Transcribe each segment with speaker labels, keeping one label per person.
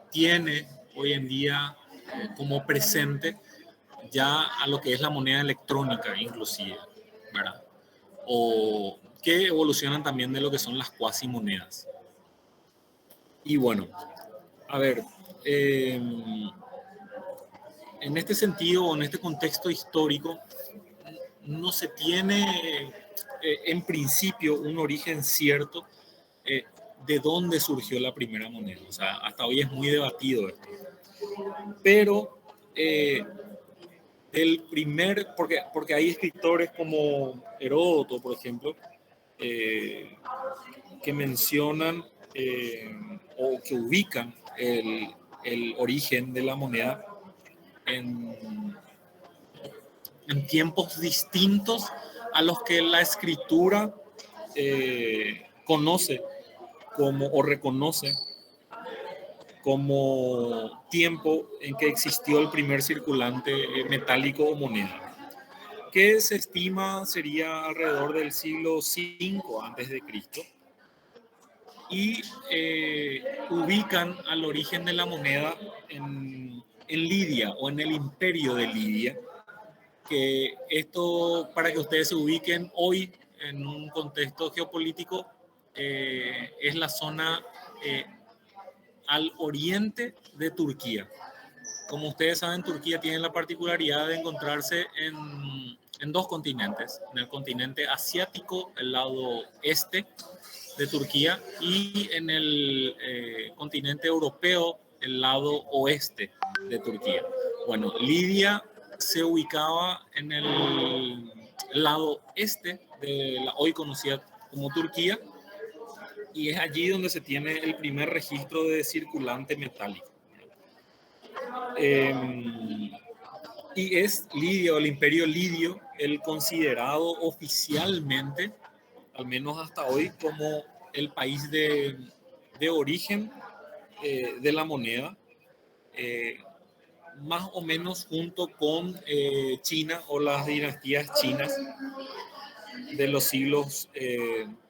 Speaker 1: tiene hoy en día como presente ya a lo que es la moneda electrónica inclusive, ¿verdad? O que evolucionan también de lo que son las cuasimonedas. Y bueno, a ver, en este sentido, en este contexto histórico, no se tiene en principio un origen cierto de dónde surgió la primera moneda. O sea, hasta hoy es muy debatido esto. Pero porque hay escritores como Heródoto, por ejemplo, que mencionan o que ubican el origen de la moneda en tiempos distintos a los que la escritura conoce como o reconoce como tiempo en que existió el primer circulante metálico o moneda, que se estima sería alrededor del siglo V antes de Cristo, y ubican al origen de la moneda en Lidia o en el imperio de Lidia, que esto, para que ustedes se ubiquen hoy en un contexto geopolítico, es la zona al oriente de Turquía. Como ustedes saben, Turquía tiene la particularidad de encontrarse en dos continentes, en el continente asiático, el lado este de Turquía, y en el continente europeo, el lado oeste de Turquía. Bueno, Lidia se ubicaba en el lado este de la hoy conocida como Turquía, y es allí donde se tiene el primer registro de circulante metálico. Y es Lidio, el imperio lidio, el considerado oficialmente, al menos hasta hoy, como el país de origen de la moneda, más o menos junto con China o las dinastías chinas de los siglos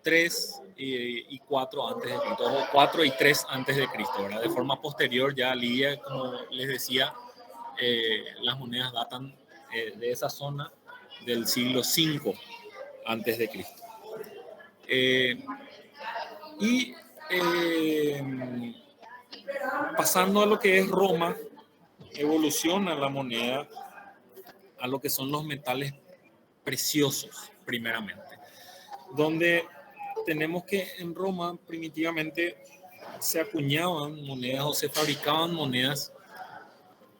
Speaker 1: 3 y 4 antes de Cristo, o 4 y 3 antes de Cristo, ¿verdad? De forma posterior ya Lidia, como les decía, las monedas datan de esa zona del siglo V antes de Cristo. Y pasando a lo que es Roma, evoluciona la moneda a lo que son los metales preciosos, primeramente, donde tenemos que en Roma primitivamente se acuñaban monedas o se fabricaban monedas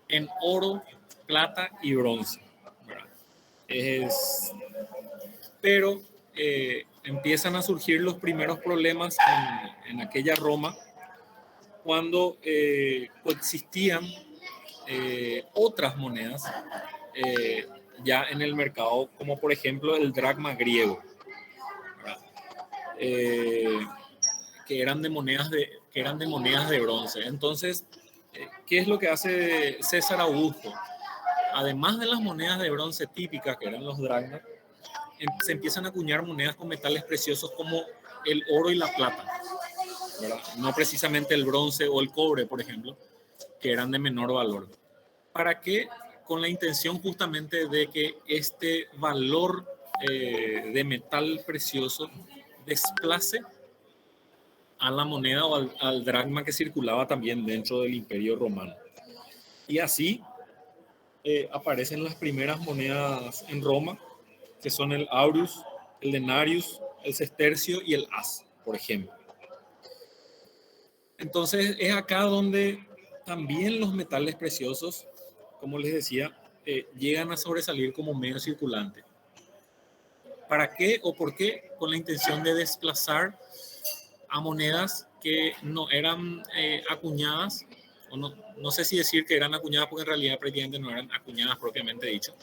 Speaker 1: en oro, plata y bronce. Pero empiezan a surgir los primeros problemas en aquella Roma cuando coexistían otras monedas ya en el mercado, como por ejemplo el dracma griego, que eran de monedas de bronce. Entonces, ¿qué es lo que hace César Augusto? Además de las monedas de bronce típicas, que eran los dracmas, se empiezan a acuñar monedas con metales preciosos como el oro y la plata, ¿verdad? No precisamente el bronce o el cobre, por ejemplo, que eran de menor valor. ¿Para qué? Con la intención justamente de que este valor de metal precioso desplace a la moneda o al dracma que circulaba también dentro del Imperio Romano. Y así aparecen las primeras monedas en Roma, que son el aureus, el denarius, el sestercio y el as, por ejemplo. Entonces es acá donde también los metales preciosos, como les decía, llegan a sobresalir como medio circulante. ¿Para qué o por qué? Con la intención de desplazar a monedas que no eran acuñadas, o no sé si decir que eran acuñadas porque en realidad prácticamente no eran acuñadas propiamente dicho,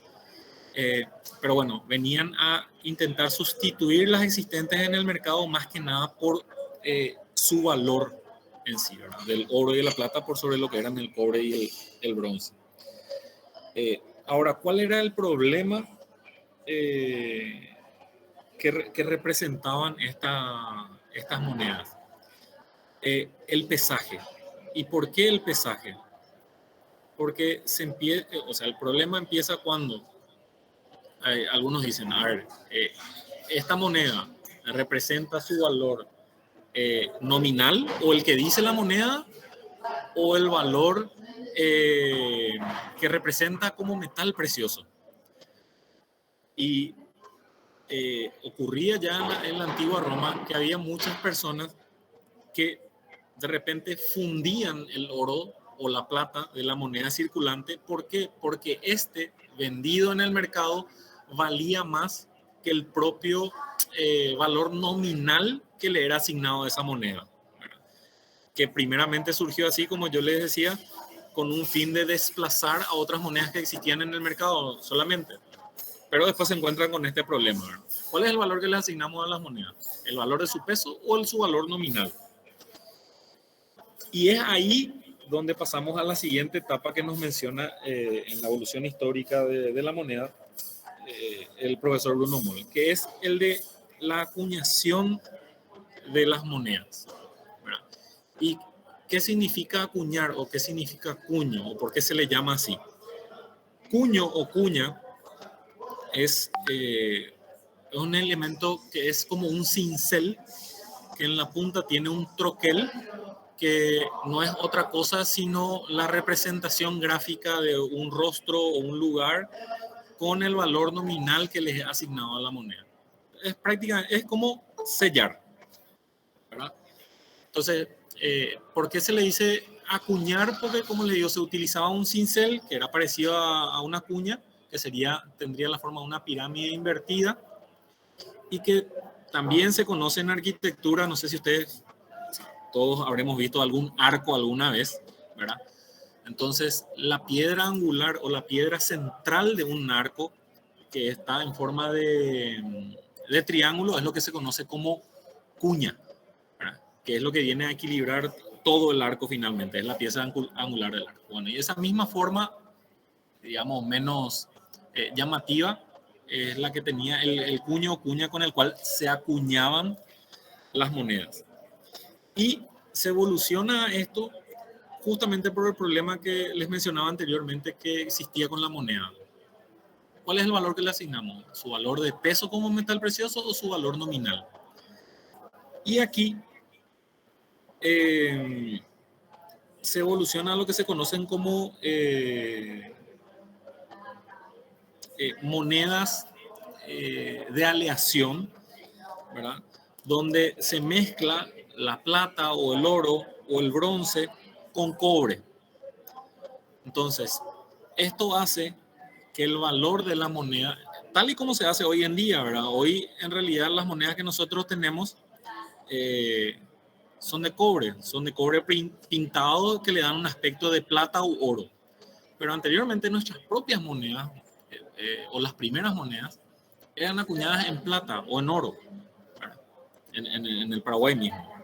Speaker 1: pero bueno, venían a intentar sustituir las existentes en el mercado más que nada por su valor en sí, ¿verdad? Del oro y de la plata por sobre lo que eran el cobre y el bronce. Ahora, ¿cuál era el problema que representaban estas monedas? El pesaje ¿Y por qué el pesaje? Porque el problema empieza cuando algunos dicen, a ver, esta moneda representa su valor nominal o el que dice la moneda o el valor que representa como metal precioso. Y ocurría ya en la antigua Roma que había muchas personas que de repente fundían el oro o la plata de la moneda circulante. ¿Por qué? Porque vendido en el mercado valía más que el propio valor nominal que le era asignado a esa moneda, ¿verdad? Que primeramente surgió así, como yo les decía, con un fin de desplazar a otras monedas que existían en el mercado solamente. Pero después se encuentran con este problema, ¿verdad? ¿Cuál es el valor que le asignamos a las monedas? ¿El valor de su peso o su valor nominal? Y es ahí donde pasamos a la siguiente etapa que nos menciona en la evolución histórica de la moneda el profesor Bruno Moll, que es el de la acuñación de las monedas, ¿verdad? ¿Y qué significa acuñar o qué significa cuño o por qué se le llama así? Cuño o cuña es un elemento que es como un cincel que en la punta tiene un troquel que no es otra cosa sino la representación gráfica de un rostro o un lugar con el valor nominal que les es asignado a la moneda. Es como sellar, ¿verdad? Entonces, ¿por qué se le dice acuñar? Porque, como les digo, se utilizaba un cincel que era parecido a una cuña, que tendría la forma de una pirámide invertida y que también se conoce en arquitectura. No sé si ustedes todos habremos visto algún arco alguna vez, ¿verdad? Entonces, la piedra angular o la piedra central de un arco que está en forma de triángulo es lo que se conoce como cuña, ¿verdad? Que es lo que viene a equilibrar todo el arco finalmente, es la pieza angular del arco. Bueno, y esa misma forma, digamos, menos llamativa, es la que tenía el cuño o cuña con el cual se acuñaban las monedas. Y se evoluciona esto justamente por el problema que les mencionaba anteriormente que existía con la moneda. ¿Cuál es el valor que le asignamos? ¿Su valor de peso como metal precioso o su valor nominal? Y aquí se evoluciona a lo que se conocen como monedas de aleación, ¿verdad? Donde se mezcla la plata o el oro o el bronce con cobre. Entonces, esto hace que el valor de la moneda, tal y como se hace hoy en día, ¿verdad? Hoy en realidad las monedas que nosotros tenemos son de cobre pintado que le dan un aspecto de plata u oro. Pero anteriormente nuestras propias monedas o las primeras monedas eran acuñadas en plata o en oro, en el Paraguay mismo.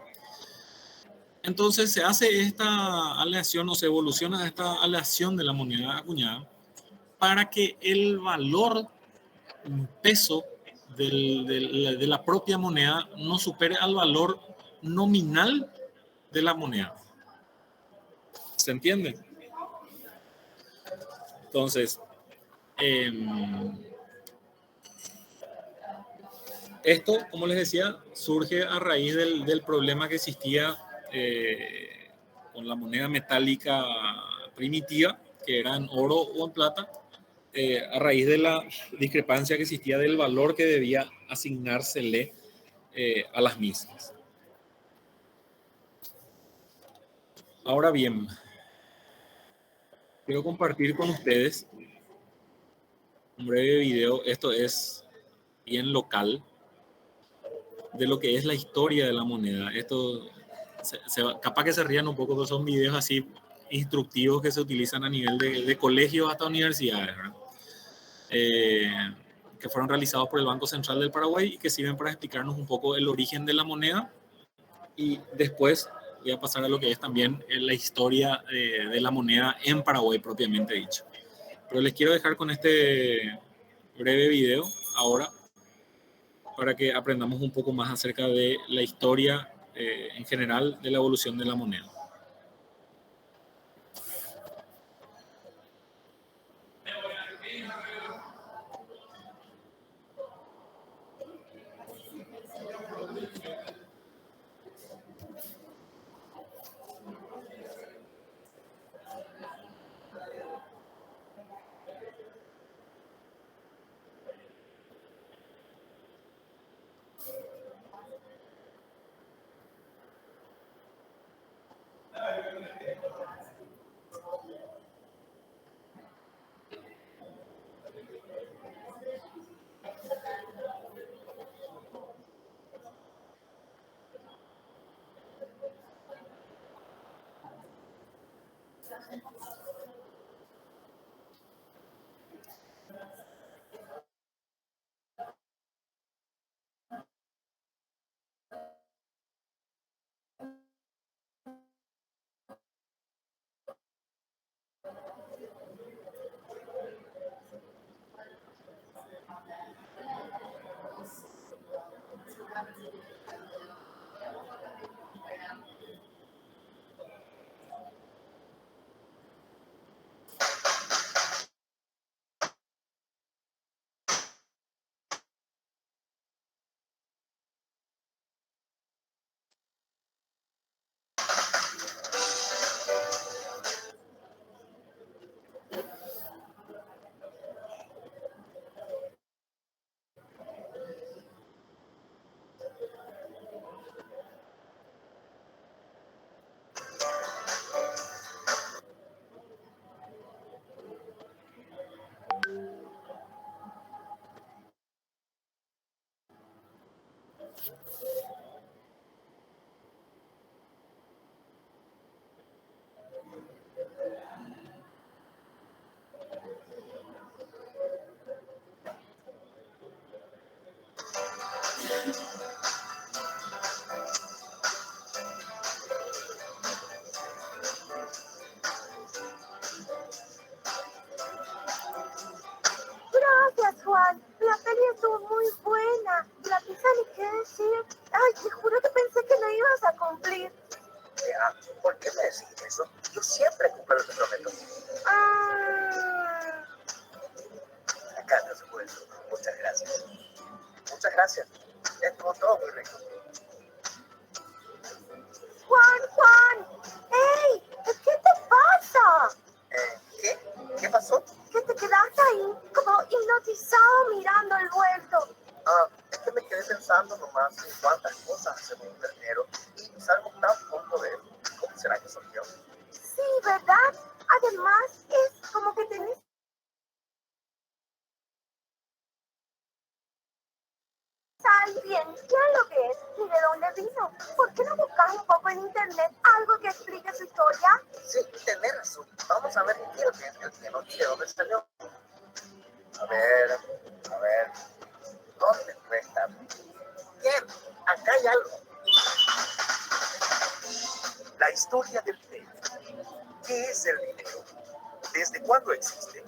Speaker 1: Entonces se hace esta aleación o se evoluciona esta aleación de la moneda acuñada para que el valor peso de la propia moneda no supere al valor nominal de la moneda. ¿Se entiende? Entonces, esto, como les decía, surge a raíz del problema que existía con la moneda metálica primitiva, que era en oro o en plata, a raíz de la discrepancia que existía del valor que debía asignársele a las mismas. Ahora bien, quiero compartir con ustedes un breve video. Esto es bien local de lo que es la historia de la moneda. Esto capaz que se rían un poco, pero son videos así instructivos que se utilizan a nivel de colegios hasta universidades, ¿verdad? Que fueron realizados por el Banco Central del Paraguay y que sirven para explicarnos un poco el origen de la moneda. Y después voy a pasar a lo que es también la historia de la moneda en Paraguay propiamente dicho. Pero les quiero dejar con este breve video ahora para que aprendamos un poco más acerca de la historia en general de la evolución de la moneda.
Speaker 2: Gracias, Juan. La peli estuvo muy buena. La pizza ni qué decir. Ay, te juro que pensé que no ibas a cumplir.
Speaker 3: Vea, ¿por qué me decís eso? Yo siempre cumplo lo que prometo.
Speaker 2: Ah,
Speaker 3: Acá, por supuesto. Muchas gracias. Muchas gracias. Estuvo todo muy rico.
Speaker 2: Juan. ¡Ey! ¿Qué te pasa?
Speaker 3: ¿Qué? ¿Qué pasó?
Speaker 2: Que te quedaste ahí como hipnotizado mirando el vuelto.
Speaker 3: Es que me quedé pensando nomás en cuántas cosas hacemos un ternero y salgo tan poco de él. ¿Cómo será que soy yo?
Speaker 2: Sí, ¿verdad? Además, es como que tenés alguien. ¿Qué es lo que es? ¿Y de dónde vino? ¿Por qué no buscas un poco en internet algo que explique su historia?
Speaker 3: Sí, tenés razón. Vamos a ver qué quiero que es el que nos dice dónde salió. A ver. ¿Dónde puede estar? Bien, acá hay algo. La historia del dinero. ¿Qué es el dinero? ¿Desde cuándo existe?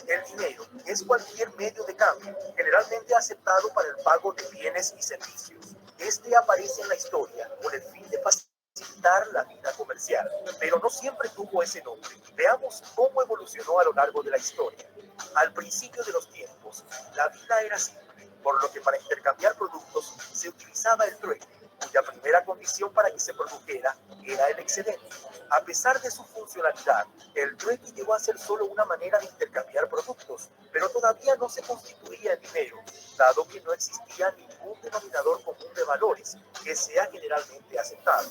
Speaker 3: El dinero es cualquier medio de cambio, generalmente aceptado para el pago de bienes y servicios. Este aparece en la historia con el fin de facilitar la vida comercial, pero no siempre tuvo ese nombre. Veamos cómo evolucionó a lo largo de la historia. Al principio de los tiempos, la vida era simple, por lo que para intercambiar productos se utilizaba el trueque, cuya primera condición para que se produjera era el excedente. A pesar de su funcionalidad, el trueque llegó a ser solo una manera de intercambiar productos, pero todavía no se constituía en dinero, dado que no existía ningún denominador común de valores que sea generalmente aceptado.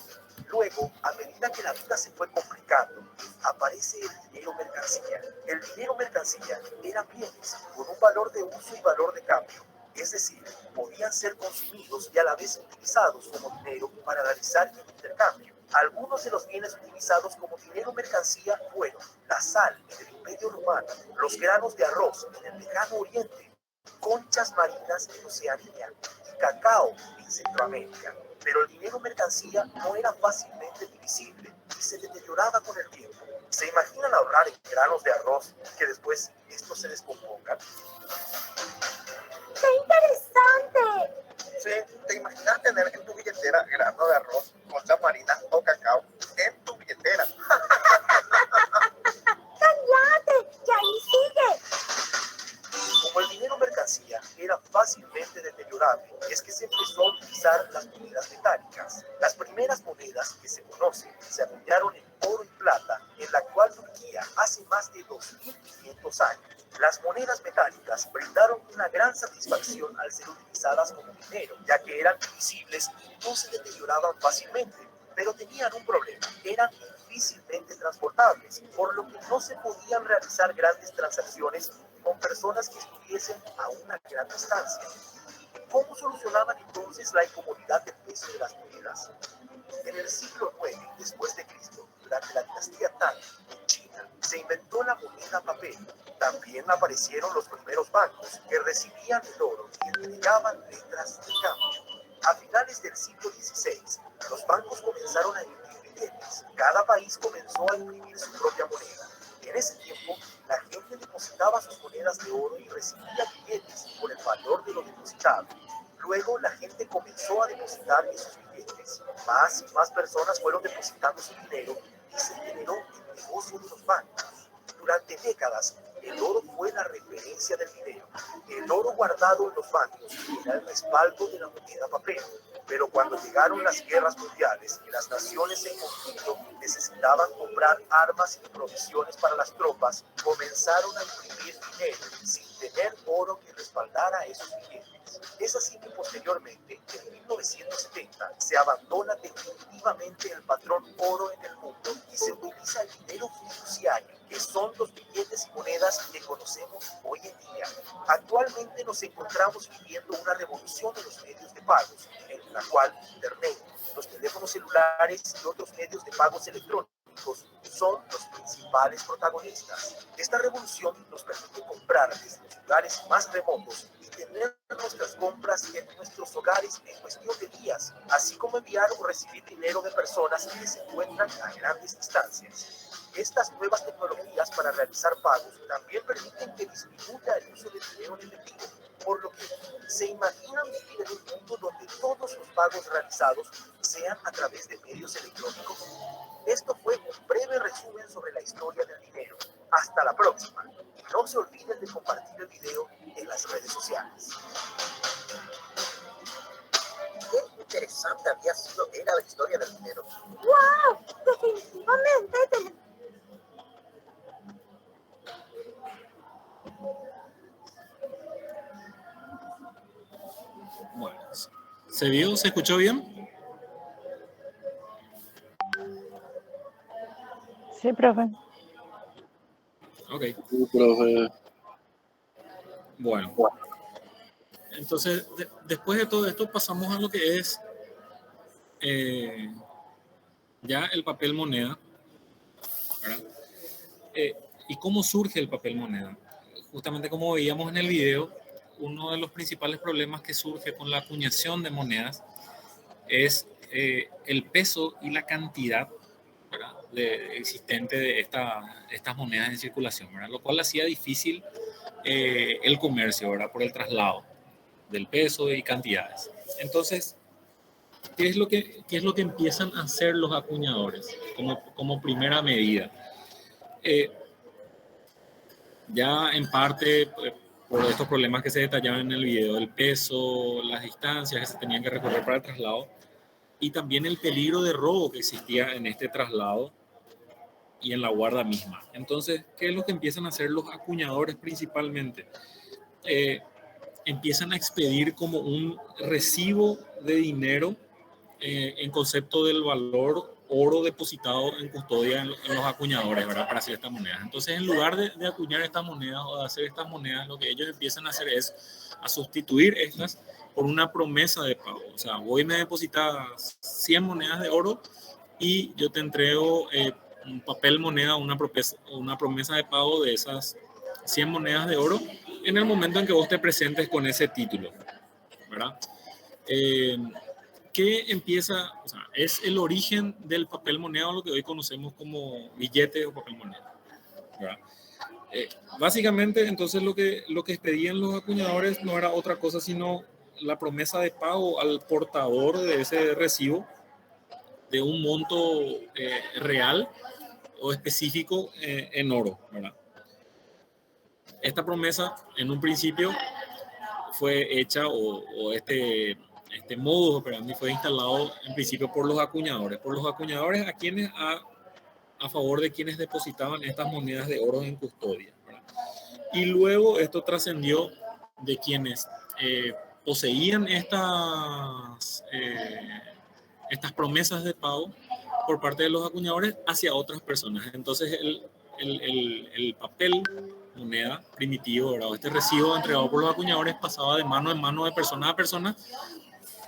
Speaker 3: Luego, a medida que la vida se fue complicando, aparece el dinero mercancía. El dinero mercancía eran bienes con un valor de uso y valor de cambio, es decir, podían ser consumidos y a la vez utilizados como dinero para realizar el intercambio. Algunos de los bienes utilizados como dinero mercancía fueron la sal en el Imperio Romano, los granos de arroz en el Lejano Oriente, conchas marinas en Oceanía y cacao en Centroamérica. Pero el dinero mercancía no era fácilmente divisible y se deterioraba con el tiempo. ¿Se imaginan ahorrar en granos de arroz y que después estos se descompongan?
Speaker 2: ¡Qué interesante!
Speaker 3: Sí, ¿te imaginas tener en tu billetera grano de arroz, conchas marinas o cacao en tu billetera?
Speaker 2: ¡Cállate! ¡Que ahí sigue!
Speaker 3: Como el dinero mercancía era fácilmente deteriorable, es que se empezó a utilizar las monedas metálicas. Las primeras monedas que se conocen se acuñaron en oro y plata en la actual Turquía hace más de 2500 años. Las monedas metálicas brindaron una gran satisfacción al ser utilizadas como dinero, ya que eran divisibles y no se deterioraban fácilmente. Pero tenían un problema, eran difícilmente transportables, por lo que no se podían realizar grandes transacciones con personas que estuviesen a una gran distancia. ¿Cómo solucionaban entonces la incomodidad del peso de las monedas? En el siglo IX después de Cristo, durante la dinastía Occidental, en China, se inventó la moneda papel. También aparecieron los primeros bancos que recibían el oro y entregaban letras de cambio. A finales del siglo XVI, los bancos comenzaron a emitir billetes. Cada país comenzó a imprimir su propia moneda. En ese tiempo, la gente depositaba sus monedas de oro y recibía billetes por el valor de lo depositado. Luego, la gente comenzó a depositar esos billetes. Más y más personas fueron depositando su dinero y se generó el negocio de los bancos. Durante décadas, el oro fue la referencia del dinero. El oro guardado en los bancos era el respaldo de la moneda papel. Pero cuando llegaron las guerras mundiales y las naciones en conflicto necesitaban comprar armas y provisiones para las tropas, comenzaron a imprimir dinero sin tener oro que respaldara esos billetes. Es así que posteriormente, en 1970, se abandona definitivamente el patrón oro en el mundo y se utiliza el dinero fiduciario, que son los billetes y monedas que conocemos hoy en día. Actualmente nos encontramos viviendo una revolución de los medios de pagos, en la cual Internet, los teléfonos celulares y otros medios de pagos electrónicos son los principales protagonistas. Esta revolución nos permite comprar desde los lugares más remotos y tener nuestras compras en nuestros hogares en cuestión de días, así como enviar o recibir dinero de personas que se encuentran a grandes distancias. Estas nuevas tecnologías para realizar pagos también permiten que disminuya el uso de dinero en efectivo, por lo que se imaginan vivir en un mundo donde todos los pagos realizados sean a través de medios electrónicos. Esto fue un breve resumen sobre la historia del dinero. Hasta la próxima. Y no se olviden de compartir el video en las redes sociales. Qué interesante era la historia del dinero.
Speaker 2: ¡Wow! Definitivamente
Speaker 1: Bueno, ¿se vio? ¿Se escuchó bien?
Speaker 4: Sí, profe.
Speaker 1: Ok.
Speaker 5: Sí, profe.
Speaker 1: Bueno, entonces después de todo esto pasamos a lo que es ya el papel moneda, ¿verdad? ¿Y cómo surge el papel moneda? Justamente como veíamos en el video, uno de los principales problemas que surge con la acuñación de monedas es el peso y la cantidad, ¿verdad?, existente de estas monedas en circulación, ¿verdad? Lo cual hacía difícil el comercio, ¿verdad?, por el traslado del peso y cantidades. Entonces, ¿qué es lo que empiezan a hacer los acuñadores como primera medida? Ya en parte por estos problemas que se detallaban en el video, el peso, las distancias que se tenían que recorrer para el traslado y también el peligro de robo que existía en este traslado y en la guarda misma. Entonces, ¿qué es lo que empiezan a hacer los acuñadores principalmente? Empiezan a expedir como un recibo de dinero en concepto del valor oro depositado en custodia en los acuñadores, ¿verdad?, para hacer estas monedas. Entonces, en lugar de acuñar estas monedas o de hacer estas monedas, lo que ellos empiezan a hacer es a sustituir estas por una promesa de pago. O sea, voy y me depositas 100 monedas de oro y yo te entrego un papel moneda, una promesa de pago de esas 100 monedas de oro en el momento en que vos te presentes con ese título, ¿verdad? Que empieza, o sea, es el origen del papel moneda, o lo que hoy conocemos como billete o papel moneda, ¿verdad? Básicamente, entonces lo que expedían los acuñadores no era otra cosa sino la promesa de pago al portador de ese recibo de un monto real o específico en oro, ¿verdad? Esta promesa en un principio fue hecha o este modus operandi fue instalado en principio por los acuñadores a favor de quienes depositaban estas monedas de oro en custodia, ¿verdad? Y luego esto trascendió de quienes poseían estas promesas de pago por parte de los acuñadores hacia otras personas. Entonces el papel moneda primitivo, ¿verdad?, este recibo entregado por los acuñadores pasaba de mano en mano, de persona a persona,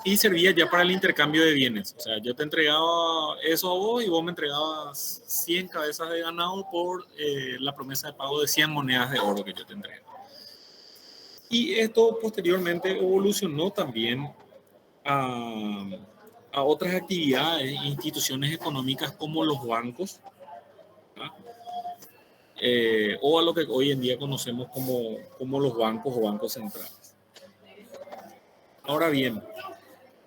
Speaker 1: y servía ya para el intercambio de bienes. O sea, yo te entregaba eso a vos y vos me entregabas 100 cabezas de ganado por la promesa de pago de 100 monedas de oro que yo te entregaba. Y esto posteriormente evolucionó también a, a otras actividades e instituciones económicas como los bancos, ¿verdad? O a lo que hoy en día conocemos como los bancos o bancos centrales. Ahora bien,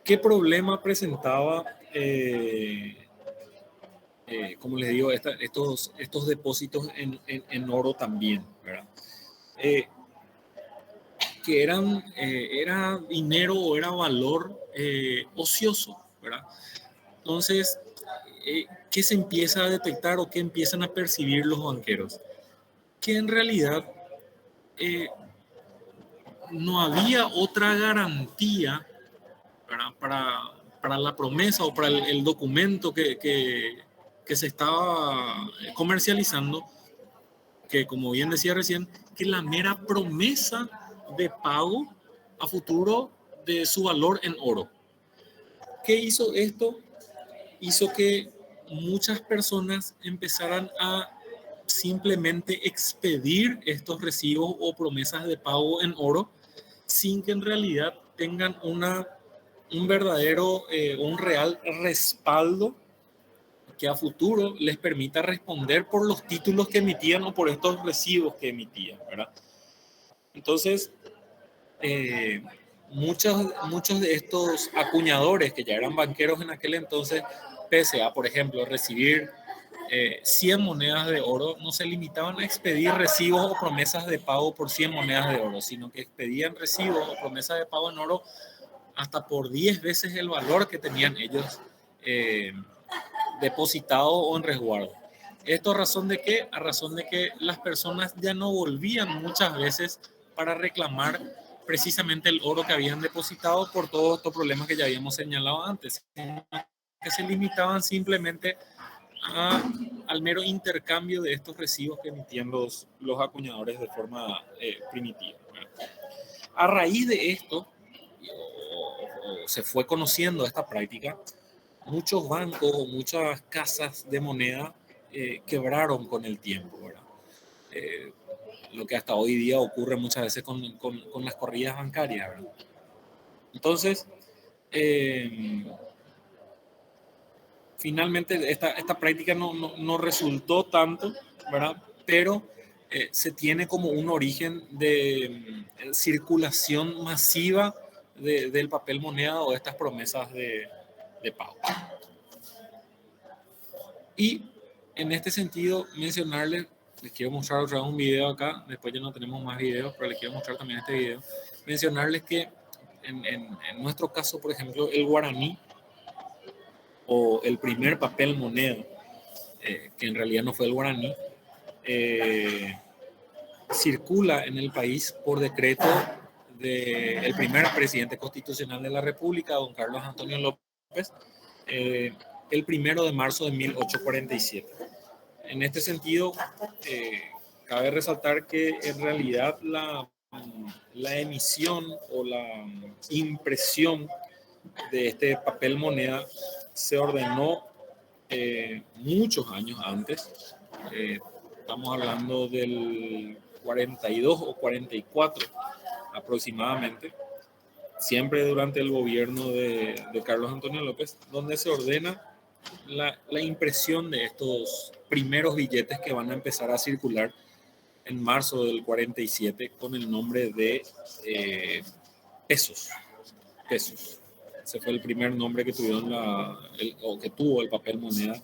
Speaker 1: ¿qué problema presentaba, como les digo, estos depósitos en oro también, ¿verdad? Que era dinero o era valor ocioso, ¿verdad? Entonces, ¿qué se empieza a detectar o qué empiezan a percibir los banqueros? Que en realidad no había otra garantía, ¿verdad? Para la promesa o para el documento que se estaba comercializando, que como bien decía recién, que la mera promesa de pago a futuro de su valor en oro. ¿Qué hizo esto? Hizo que muchas personas empezaran a simplemente expedir estos recibos o promesas de pago en oro sin que en realidad tengan un verdadero, un real respaldo que a futuro les permita responder por los títulos que emitían o por estos recibos que emitían, ¿verdad? Entonces, eh, muchos de estos acuñadores que ya eran banqueros en aquel entonces, pese a, por ejemplo, recibir 100 monedas de oro, no se limitaban a expedir recibos o promesas de pago por 100 monedas de oro, sino que expedían recibos o promesas de pago en oro hasta por 10 veces el valor que tenían ellos depositado o en resguardo. ¿Esto a razón de qué? A razón de que las personas ya no volvían muchas veces para reclamar precisamente el oro que habían depositado por todos estos problemas que ya habíamos señalado antes, que se limitaban simplemente al mero intercambio de estos recibos que emitían los acuñadores de forma primitiva. A raíz de esto, se fue conociendo esta práctica, muchos bancos o muchas casas de moneda quebraron con el tiempo, ¿verdad? Lo que hasta hoy día ocurre muchas veces con las corridas bancarias, ¿verdad? Entonces, finalmente esta práctica no resultó tanto, ¿verdad? Pero se tiene como un origen de circulación masiva del papel moneda o de estas promesas de pago. Y en este sentido, mencionarles, les quiero mostrar otra vez un video acá, después ya no tenemos más videos, pero les quiero mostrar también este video, mencionarles que en nuestro caso, por ejemplo, el guaraní, o el primer papel moneda, que en realidad no fue el guaraní, circula en el país por decreto del primer presidente constitucional de la República, don Carlos Antonio López, el 1 de marzo de 1847. En este sentido, cabe resaltar que en realidad la emisión o la impresión de este papel moneda se ordenó muchos años antes. Estamos hablando del 42 o 44 aproximadamente, siempre durante el gobierno de Carlos Antonio López, donde se ordena la impresión de estos primeros billetes que van a empezar a circular en marzo del 47 con el nombre de pesos. Ese fue el primer nombre que tuvieron que tuvo el papel moneda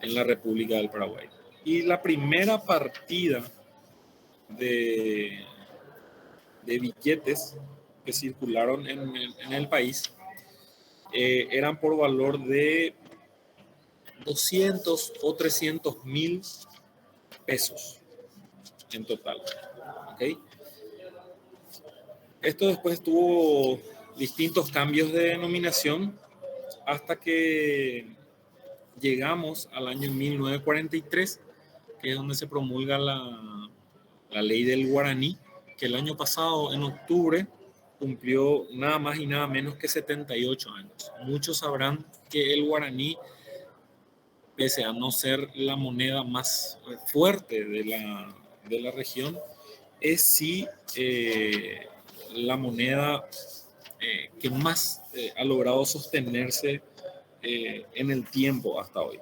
Speaker 1: en la República del Paraguay. Y la primera partida de billetes que circularon en el país eran por valor de 200 o 300 mil pesos en total. ¿Okay? Esto después tuvo distintos cambios de denominación hasta que llegamos al año 1943, que es donde se promulga la ley del guaraní, que el año pasado, en octubre, cumplió nada más y nada menos que 78 años. Muchos sabrán que el guaraní, pese a no ser la moneda más fuerte de la región, es sí la moneda que más ha logrado sostenerse en el tiempo hasta hoy.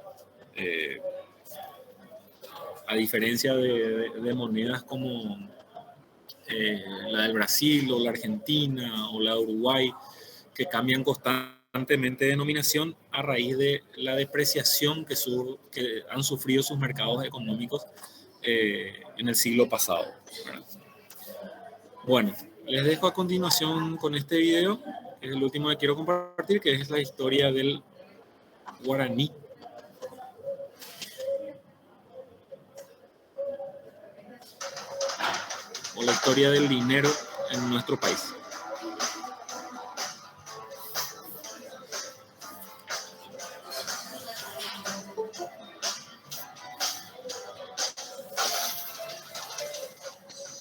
Speaker 1: Eh, a diferencia de monedas como la del Brasil o la Argentina o la de Uruguay, que cambian constantemente de denominación a raíz de la depreciación que han sufrido sus mercados económicos en el siglo pasado. Bueno, les dejo a continuación con este video, que es el último que quiero compartir, que es la historia del guaraní. O la historia del dinero en nuestro país.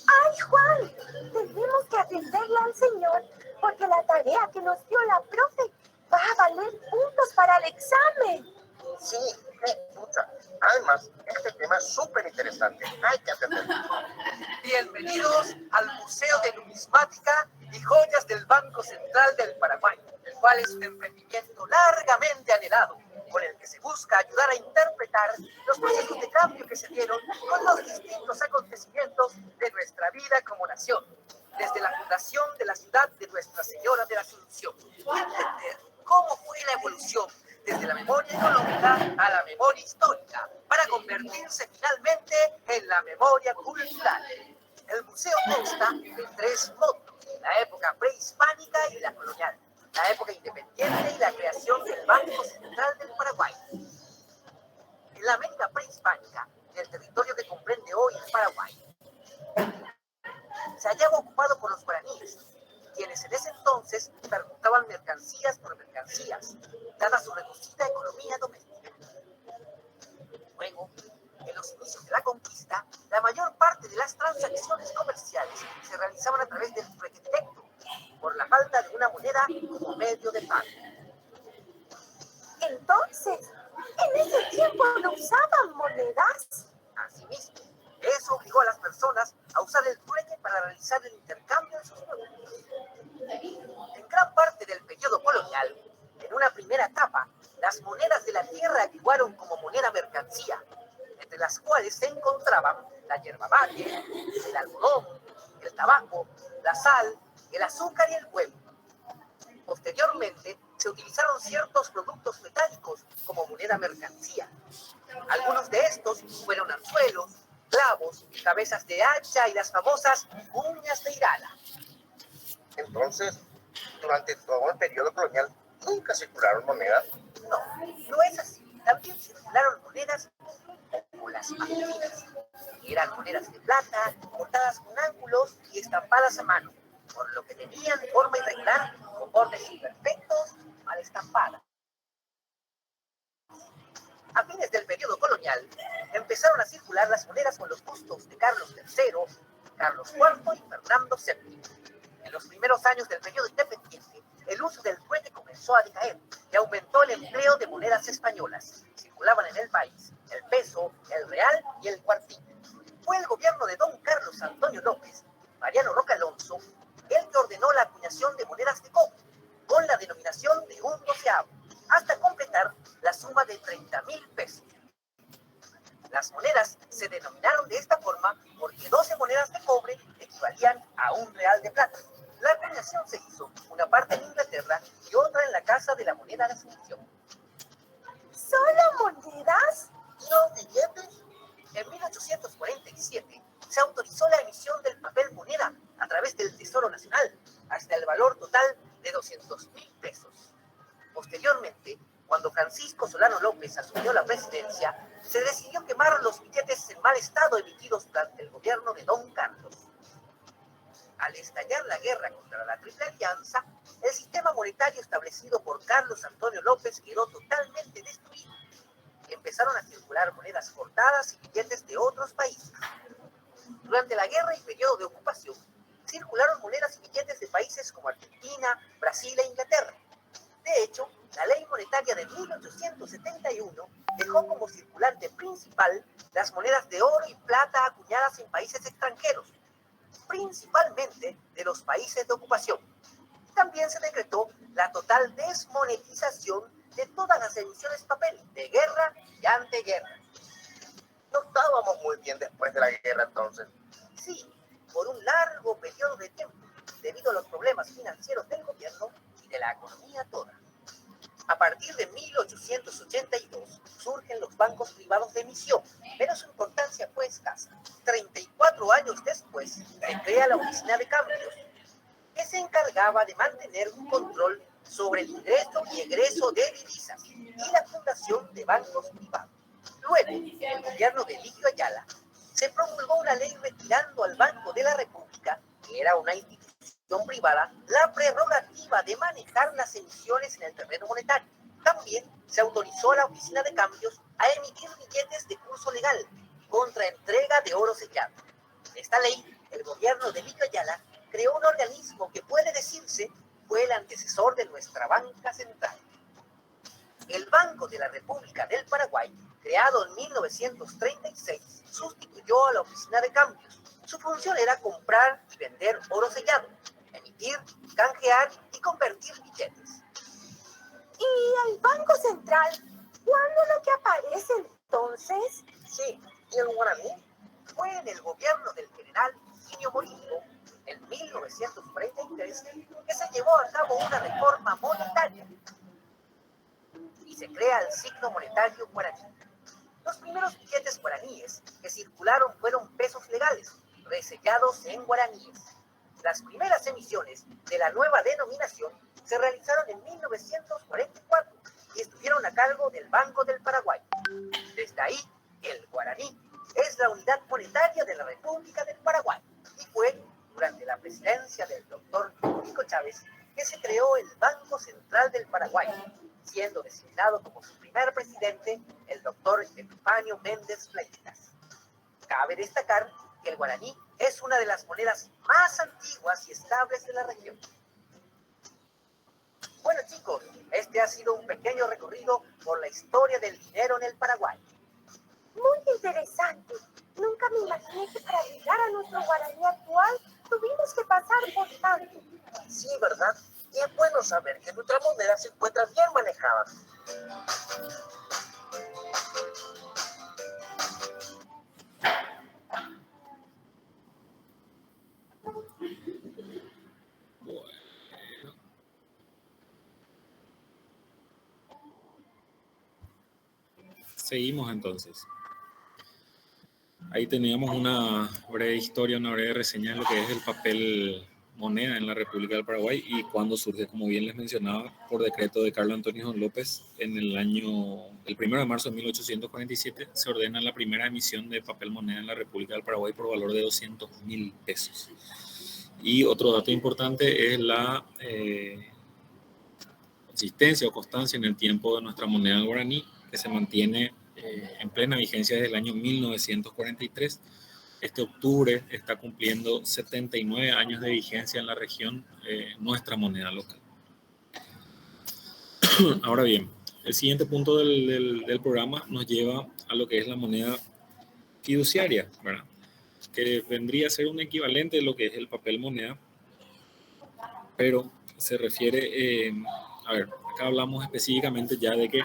Speaker 2: ¡Ay, Juan! Tenemos que atenderle al señor porque la tarea que nos dio la profe va a valer puntos para el examen.
Speaker 3: Sí, pucha. Además, este tema es súper interesante. Hay que atenderlo. Bienvenidos al Museo de Numismática y Joyas del Banco Central del Paraguay, el cual es un emprendimiento largamente anhelado, con el que se busca ayudar a interpretar los procesos de cambio que se dieron con los distintos acontecimientos de nuestra vida como nación, desde la fundación de la ciudad de Nuestra Señora de la Asunción, y entender cómo fue la evolución desde la memoria económica a la memoria histórica, para convertirse finalmente en la memoria cultural. El museo consta de 3 módulos: la época prehispánica y la colonial, la época independiente y la creación del Banco Central del Paraguay. En la América prehispánica, el territorio que comprende hoy el Paraguay se hallaba ocupado por los guaraníes, quienes en ese entonces permutaban mercancías por mercancías, dada su reducida economía doméstica. Luego, en los inicios de la conquista, la mayor parte de las transacciones comerciales se realizaban a través del trueque directo, por la falta de una moneda como medio de pago.
Speaker 2: Entonces, en ese tiempo no usaban monedas.
Speaker 3: Asimismo, eso obligó a las personas a usar el trueque para realizar el intercambio de sus productos. En gran parte del periodo colonial, en una primera etapa, las monedas de la tierra actuaron como moneda mercancía, entre las cuales se encontraban la yerba mate, el algodón, el tabaco, la sal, el azúcar y el huevo. Posteriormente, se utilizaron ciertos productos metálicos como moneda mercancía. Algunos de estos fueron anzuelos, clavos, cabezas de hacha y las famosas uñas de Irala. Entonces, durante todo el periodo colonial, ¿nunca circularon monedas? No, no es así. También circularon monedas como las magdalenas, que eran monedas de plata, cortadas con ángulos y estampadas a mano, por lo que tenían forma irregular, con bordes imperfectos, mal estampadas. A fines del periodo colonial, empezaron a circular las monedas con los bustos de Carlos III, Carlos IV y Fernando VII. En los primeros años del periodo independiente, el uso del trueque comenzó a decaer y aumentó el empleo de monedas españolas. Circulaban en el país el peso, el real y el cuartín. Fue el gobierno de don Carlos Antonio López y Mariano Roca Alonso el que ordenó la acuñación de monedas de cobre, con la denominación de un doceavo, hasta completar la suma de 30.000 pesos. Las monedas se denominaron de esta forma porque 12 monedas de cobre equivalían a un real de plata. La acuñación se hizo una parte en Inglaterra y otra en la Casa de la Moneda de Asunción.
Speaker 2: ¿Solo monedas?
Speaker 3: ¿No billetes? En 1847 se autorizó la emisión del papel moneda a través del Tesoro Nacional, hasta el valor total de 200.000 pesos. Posteriormente, cuando Francisco Solano López asumió la presidencia, se decidió quemar los billetes en mal estado emitidos durante el gobierno de don Carlos. Al estallar la guerra contra la Triple Alianza, el sistema monetario establecido por Carlos Antonio López quedó totalmente destruido. Empezaron a circular monedas cortadas y billetes de otros países. Durante la guerra y periodo de ocupación, circularon monedas y billetes de países como Argentina, Brasil e Inglaterra. De hecho, la ley monetaria de 1871 dejó como circulante principal las monedas de oro y plata acuñadas en países extranjeros, principalmente de los países de ocupación. También se decretó la total desmonetización de todas las emisiones de papel, de guerra y anteguerra.
Speaker 4: No estábamos muy bien después de la guerra entonces.
Speaker 3: Sí, por un largo periodo de tiempo, debido a los problemas financieros del gobierno y de la economía toda. A partir de 1882 surgen los bancos privados de emisión, pero su importancia fue escasa. 34 años después se crea la Oficina de Cambios, que se encargaba de mantener un control sobre el ingreso y egreso de divisas y la fundación de bancos privados. Luego, el gobierno de Eligio Ayala se promulgó una ley retirando al Banco de la República, que era una institución privada, la prerrogativa de manejar las emisiones en el terreno monetario. También se autorizó a la Oficina de Cambios a emitir billetes de curso legal contra entrega de oro sellado. Esta ley, el gobierno de Eligio Ayala creó un organismo que puede decirse fue el antecesor de nuestra banca central. El Banco de la República del Paraguay, creado en 1936, sustituyó a la Oficina de Cambios. Su función era comprar y vender oro sellado, emitir, canjear y convertir billetes.
Speaker 2: ¿Y el Banco Central? ¿Cuándo es lo que aparece entonces?
Speaker 3: Sí, y el guaraní fue en el gobierno del general Higinio Morínigo, en 1943, que se llevó a cabo una reforma monetaria y se crea el signo monetario guaraní. Los primeros billetes guaraníes que circularon fueron pesos legales, resellados en guaraníes. Las primeras emisiones de la nueva denominación se realizaron en 1944 y estuvieron a cargo del Banco del Paraguay. Desde ahí, el guaraní es la unidad monetaria de la República del Paraguay y fue durante la presidencia del doctor Nico Chávez que se creó el Banco Central del Paraguay, siendo designado como su primer presidente el doctor Epifanio Méndez Fleitas. Cabe destacar que el guaraní es una de las monedas más antiguas y estables de la región. Bueno chicos, este ha sido un pequeño recorrido por la historia del dinero en el Paraguay.
Speaker 2: Muy interesante. Nunca me imaginé que para llegar a nuestro guaraní actual tuvimos que pasar por tanto.
Speaker 4: Sí, ¿verdad? Y es bueno saber que nuestra moneda se encuentra bien manejada.
Speaker 1: Seguimos entonces. Ahí teníamos una breve historia, una breve reseña de lo que es el papel moneda en la República del Paraguay y cuando surge, como bien les mencionaba, por decreto de Carlos Antonio López en el 1 de marzo de 1847 se ordena la primera emisión de papel moneda en la República del Paraguay por valor de 200.000 pesos. Y otro dato importante es la consistencia o constancia en el tiempo de nuestra moneda guaraní, que se mantiene en plena vigencia desde el año 1943. Este octubre está cumpliendo 79 años de vigencia en la región nuestra moneda local. Ahora bien, el siguiente punto del programa nos lleva a lo que es la moneda fiduciaria, ¿verdad? Que vendría a ser un equivalente de lo que es el papel moneda, pero se refiere, a ver, acá hablamos específicamente ya de que,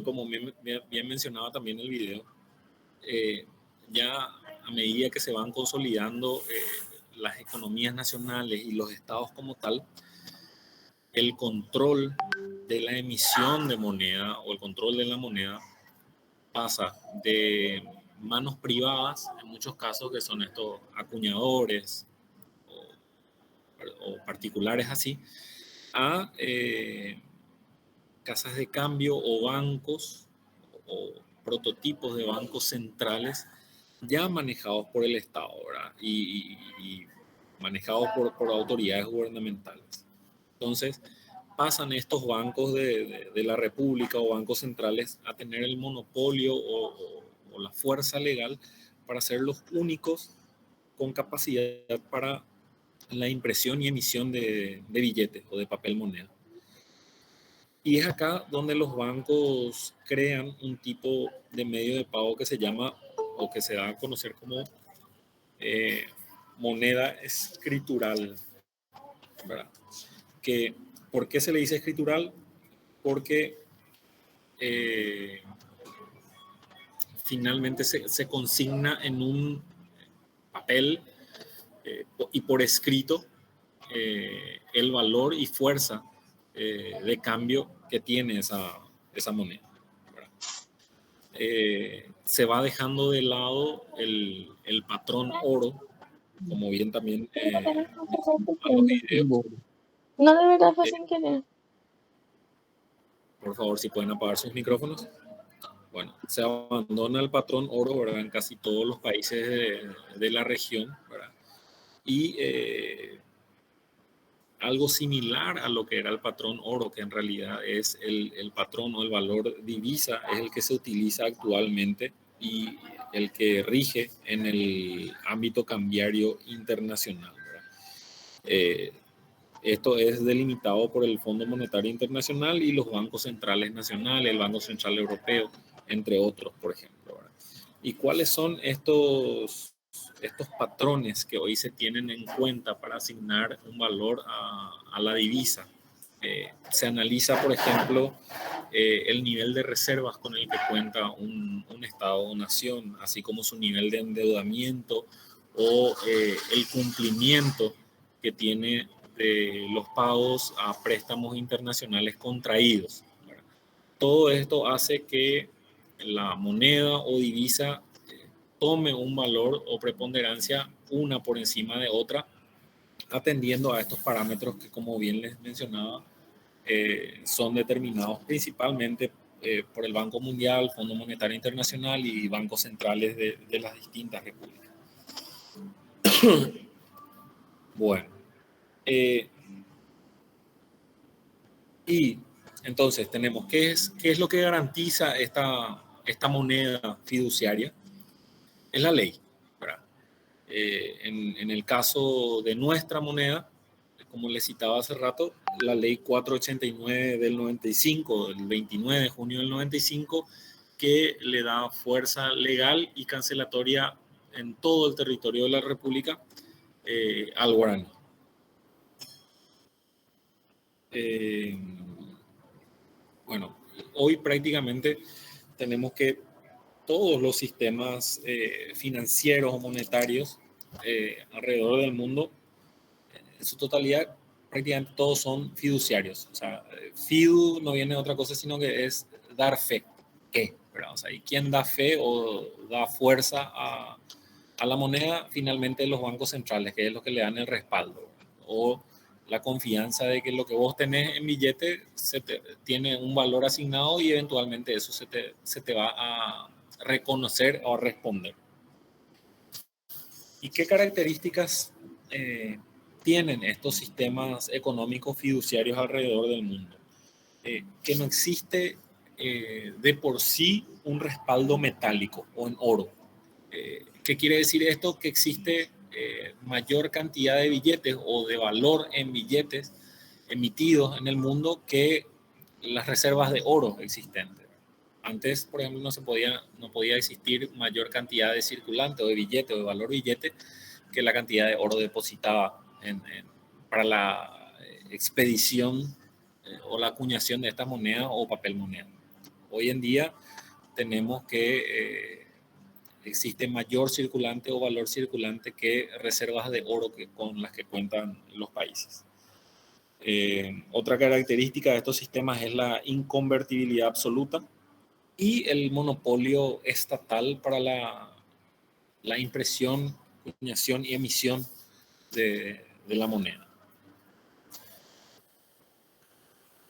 Speaker 1: como bien mencionaba también el video, ya a medida que se van consolidando las economías nacionales y los estados como tal, el control de la emisión de moneda o el control de la moneda pasa de manos privadas, en muchos casos que son estos acuñadores o particulares así, a casas de cambio o bancos o prototipos de bancos centrales ya manejados por el Estado, ¿verdad? Y manejados por autoridades gubernamentales. Entonces, pasan estos bancos de la República o bancos centrales a tener el monopolio o la fuerza legal para ser los únicos con capacidad para la impresión y emisión de billetes o de papel moneda. Y es acá donde los bancos crean un tipo de medio de pago que se llama, o que se da a conocer como moneda escritural, ¿verdad? ¿Por qué se le dice escritural? Porque finalmente se consigna en un papel y por escrito el valor y fuerza de cambio que tiene esa moneda. Se va dejando de lado el patrón oro, como bien también a los videos.
Speaker 2: No, de verdad fue sin querer.
Speaker 1: Por favor, si pueden apagar sus micrófonos. Bueno, se abandona el patrón oro, ¿verdad? En casi todos los países de la región, ¿verdad? Y algo similar a lo que era el patrón oro, que en realidad es el patrón o el valor divisa, es el que se utiliza actualmente y el que rige en el ámbito cambiario internacional, ¿verdad? Esto es delimitado por el Fondo Monetario Internacional y los bancos centrales nacionales, el Banco Central Europeo, entre otros, por ejemplo, ¿verdad? ¿Y cuáles son estos patrones que hoy se tienen en cuenta para asignar un valor a la divisa? Se analiza, por ejemplo, el nivel de reservas con el que cuenta un Estado o nación, así como su nivel de endeudamiento o el cumplimiento que tiene de los pagos a préstamos internacionales contraídos. Todo esto hace que la moneda o divisa tome un valor o preponderancia una por encima de otra, atendiendo a estos parámetros que, como bien les mencionaba, son determinados principalmente por el Banco Mundial, Fondo Monetario Internacional y bancos centrales de las distintas repúblicas. Bueno, y entonces tenemos, ¿qué es lo que garantiza esta moneda fiduciaria? Es la ley, ¿verdad? En el caso de nuestra moneda, como les citaba hace rato, la ley 489 del 95, del 29 de junio del 95, que le da fuerza legal y cancelatoria en todo el territorio de la República al guaraní. Bueno, hoy prácticamente tenemos que todos los sistemas financieros o monetarios alrededor del mundo, en su totalidad, prácticamente todos son fiduciarios. O sea, fidu no viene de otra cosa, sino que es dar fe. ¿Qué? ¿Verdad? O sea, ¿y quién da fe o da fuerza a la moneda? Finalmente los bancos centrales, que es lo que le dan el respaldo, o la confianza de que lo que vos tenés en billete tiene un valor asignado y eventualmente eso se te va a reconocer o a responder. ¿Y qué características tienen estos sistemas económicos fiduciarios alrededor del mundo? Que no existe de por sí un respaldo metálico o en oro. ¿Qué quiere decir esto? Que existe mayor cantidad de billetes o de valor en billetes emitidos en el mundo que las reservas de oro existentes. Antes, por ejemplo, no podía existir mayor cantidad de circulante o de billete o de valor billete que la cantidad de oro depositada para la expedición o la acuñación de estas monedas o papel moneda. Hoy en día tenemos que existe mayor circulante o valor circulante que reservas de oro con las que cuentan los países. Otra característica de estos sistemas es la inconvertibilidad absoluta y el monopolio estatal para la impresión, acuñación y emisión de la moneda.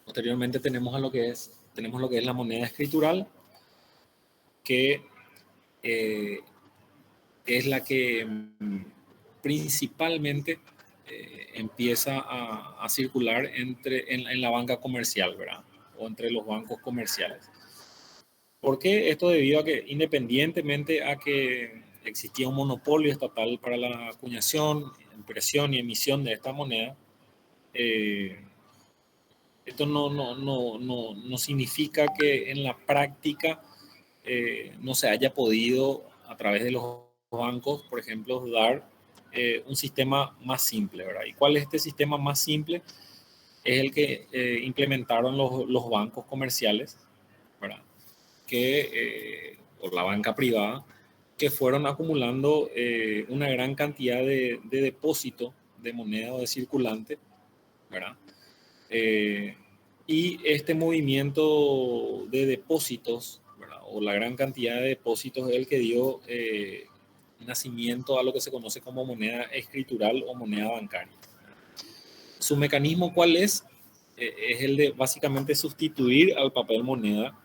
Speaker 1: Posteriormente tenemos lo que es la moneda escritural, que es la que principalmente empieza a circular en la banca comercial, ¿verdad? O entre los bancos comerciales. ¿Por qué? Esto debido a que, independientemente a que existía un monopolio estatal para la acuñación, impresión y emisión de esta moneda, esto no significa que en la práctica no se haya podido a través de los bancos, por ejemplo, dar un sistema más simple, ¿verdad? ¿Y cuál es este sistema más simple? Es el que implementaron los bancos comerciales, ¿verdad? O la banca privada, que fueron acumulando una gran cantidad de depósito de moneda o de circulante, ¿verdad? Y este movimiento de depósitos, ¿verdad? O la gran cantidad de depósitos es el que dio nacimiento a lo que se conoce como moneda escritural o moneda bancaria. ¿Su mecanismo cuál es? Es el de básicamente sustituir al papel moneda,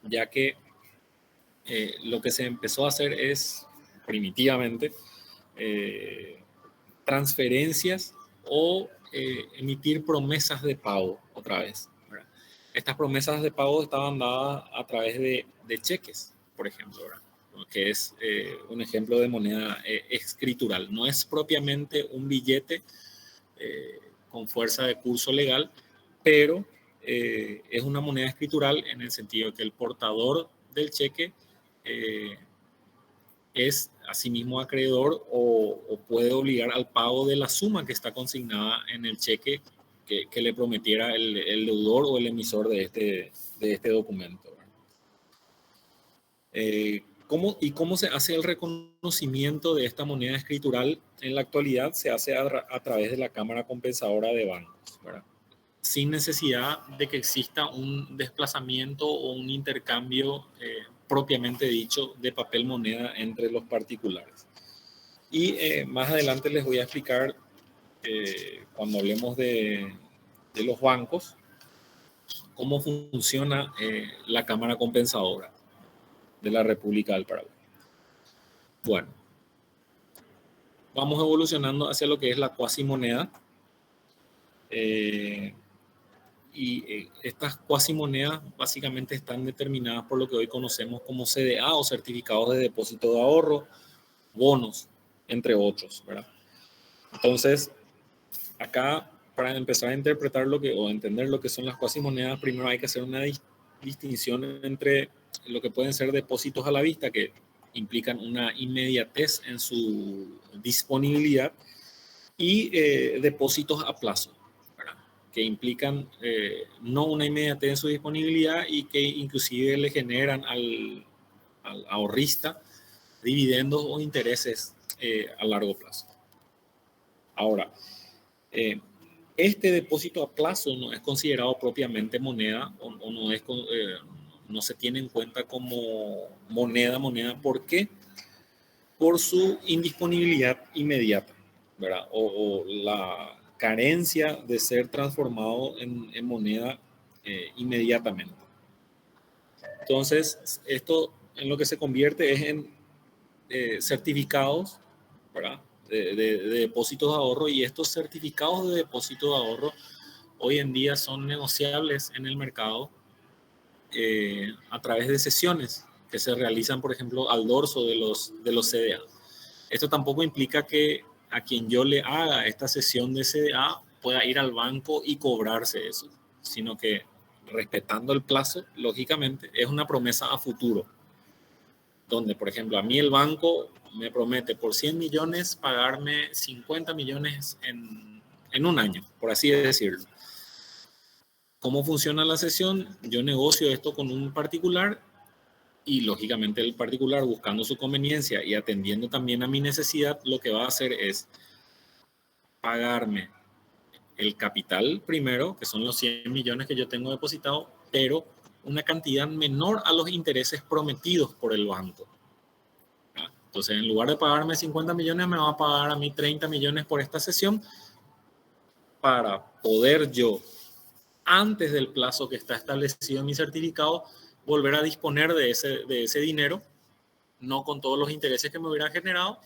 Speaker 1: ya que lo que se empezó a hacer es primitivamente transferencias o emitir promesas de pago otra vez, ¿verdad? Estas promesas de pago estaban dadas a través de cheques, por ejemplo, ¿verdad? Que es un ejemplo de moneda escritural. No es propiamente un billete con fuerza de curso legal, pero es una moneda escritural en el sentido de que el portador del cheque es asimismo acreedor o puede obligar al pago de la suma que está consignada en el cheque que le prometiera el deudor o el emisor de este documento. ¿Cómo se hace el reconocimiento de esta moneda escritural? En la actualidad se hace a través de la Cámara Compensadora de Bancos, ¿verdad? Sin necesidad de que exista un desplazamiento o un intercambio propiamente dicho de papel moneda entre los particulares. Y más adelante les voy a explicar, cuando hablemos de los bancos, cómo funciona la Cámara Compensadora de la República del Paraguay. Bueno, vamos evolucionando hacia lo que es la cuasimoneda. Estas cuasimonedas básicamente están determinadas por lo que hoy conocemos como CDA o certificados de depósito de ahorro, bonos, entre otros, ¿verdad? Entonces, acá, para empezar a interpretar o entender lo que son las cuasimonedas, primero hay que hacer una distinción entre lo que pueden ser depósitos a la vista, que implican una inmediatez en su disponibilidad, y depósitos a plazo, que implican no una inmediatez en su disponibilidad y que inclusive le generan al ahorrista dividendos o intereses a largo plazo. Ahora, este depósito a plazo no es considerado propiamente moneda o no se tiene en cuenta como moneda. ¿Por qué? Por su indisponibilidad inmediata, ¿verdad? O la carencia de ser transformado en moneda inmediatamente. Entonces, esto en lo que se convierte es en certificados, ¿verdad? De depósitos de ahorro, y estos certificados de depósito de ahorro hoy en día son negociables en el mercado a través de sesiones que se realizan, por ejemplo, al dorso de los CDA. Esto tampoco implica que a quien yo le haga esta sesión de CDA pueda ir al banco y cobrarse eso, sino que respetando el plazo, lógicamente, es una promesa a futuro, donde, por ejemplo, a mí el banco me promete por 100 millones pagarme 50 millones en un año, por así decirlo. ¿Cómo funciona la sesión? Yo negocio esto con un particular y, lógicamente, el particular, buscando su conveniencia y atendiendo también a mi necesidad, lo que va a hacer es pagarme el capital primero, que son los 100 millones que yo tengo depositado, pero una cantidad menor a los intereses prometidos por el banco. Entonces, en lugar de pagarme 50 millones, me va a pagar a mí 30 millones por esta sesión para poder yo, antes del plazo que está establecido en mi certificado, volver a disponer de ese dinero, no con todos los intereses que me hubiera generado,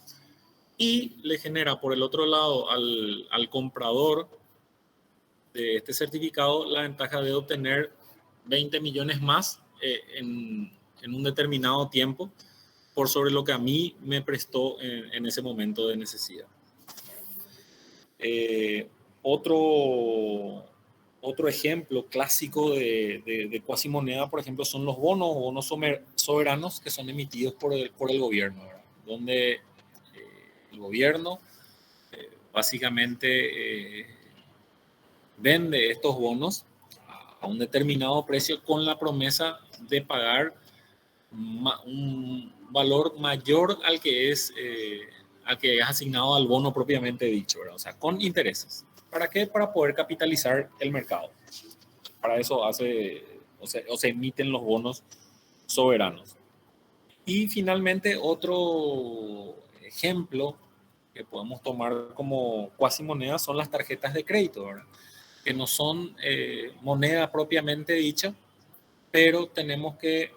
Speaker 1: y le genera por el otro lado al comprador de este certificado la ventaja de obtener 20 millones más en un determinado tiempo por sobre lo que a mí me prestó en ese momento de necesidad. Otro ejemplo clásico de cuasimoneda, por ejemplo, son los bonos soberanos que son emitidos por el gobierno, ¿verdad? Donde el gobierno básicamente vende estos bonos a un determinado precio con la promesa de pagar un valor mayor al que es asignado al bono propiamente dicho, ¿verdad? O sea, con intereses. ¿Para qué? Para poder capitalizar el mercado. Para eso se emiten los bonos soberanos. Y finalmente, otro ejemplo que podemos tomar como cuasimonedas son las tarjetas de crédito, ¿verdad? Que no son moneda propiamente dicha, pero tenemos que,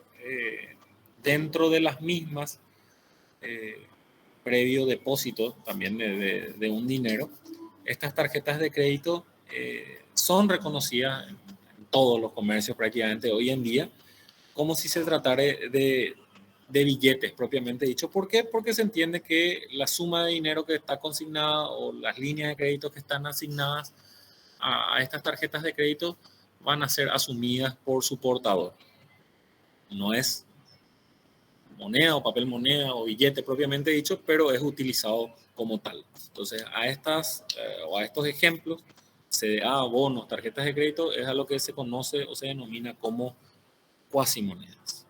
Speaker 1: dentro de las mismas, previo depósito también de un dinero, estas tarjetas de crédito son reconocidas en todos los comercios prácticamente hoy en día como si se tratara de billetes propiamente dicho. ¿Por qué? Porque se entiende que la suma de dinero que está consignada o las líneas de crédito que están asignadas a estas tarjetas de crédito van a ser asumidas por su portador. No es moneda o papel moneda o billete propiamente dicho, pero es utilizado como tal. Entonces, a estos ejemplos, CDA, bonos, tarjetas de crédito, es a lo que se conoce o se denomina como cuasimonedas.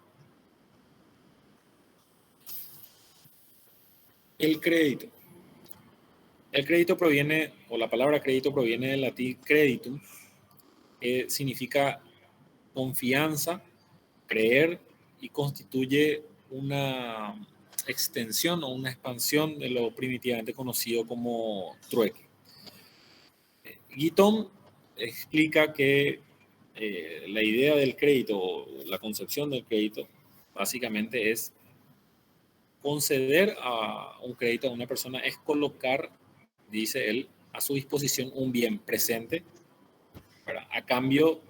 Speaker 1: El crédito. El crédito proviene, o la palabra crédito proviene del latín creditum, que significa confianza, creer, y constituye una extensión o una expansión de lo primitivamente conocido como trueque. Guitton explica que la idea del crédito, o la concepción del crédito, básicamente es conceder a un crédito a una persona, es colocar, dice él, a su disposición un bien presente, ¿verdad?, a cambio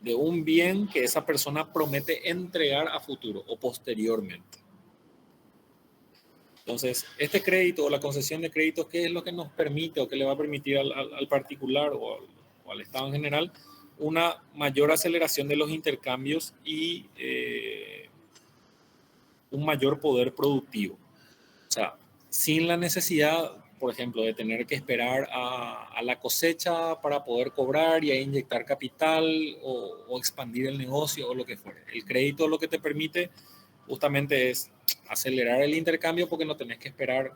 Speaker 1: de un bien que esa persona promete entregar a futuro o posteriormente. Entonces, este crédito o la concesión de créditos, ¿qué es lo que nos permite o que le va a permitir al particular o al Estado en general? Una mayor aceleración de los intercambios y un mayor poder productivo. O sea, sin la necesidad, por ejemplo, de tener que esperar a la cosecha para poder cobrar y a inyectar capital o expandir el negocio o lo que fuere. El crédito lo que te permite justamente es acelerar el intercambio porque no tenés que esperar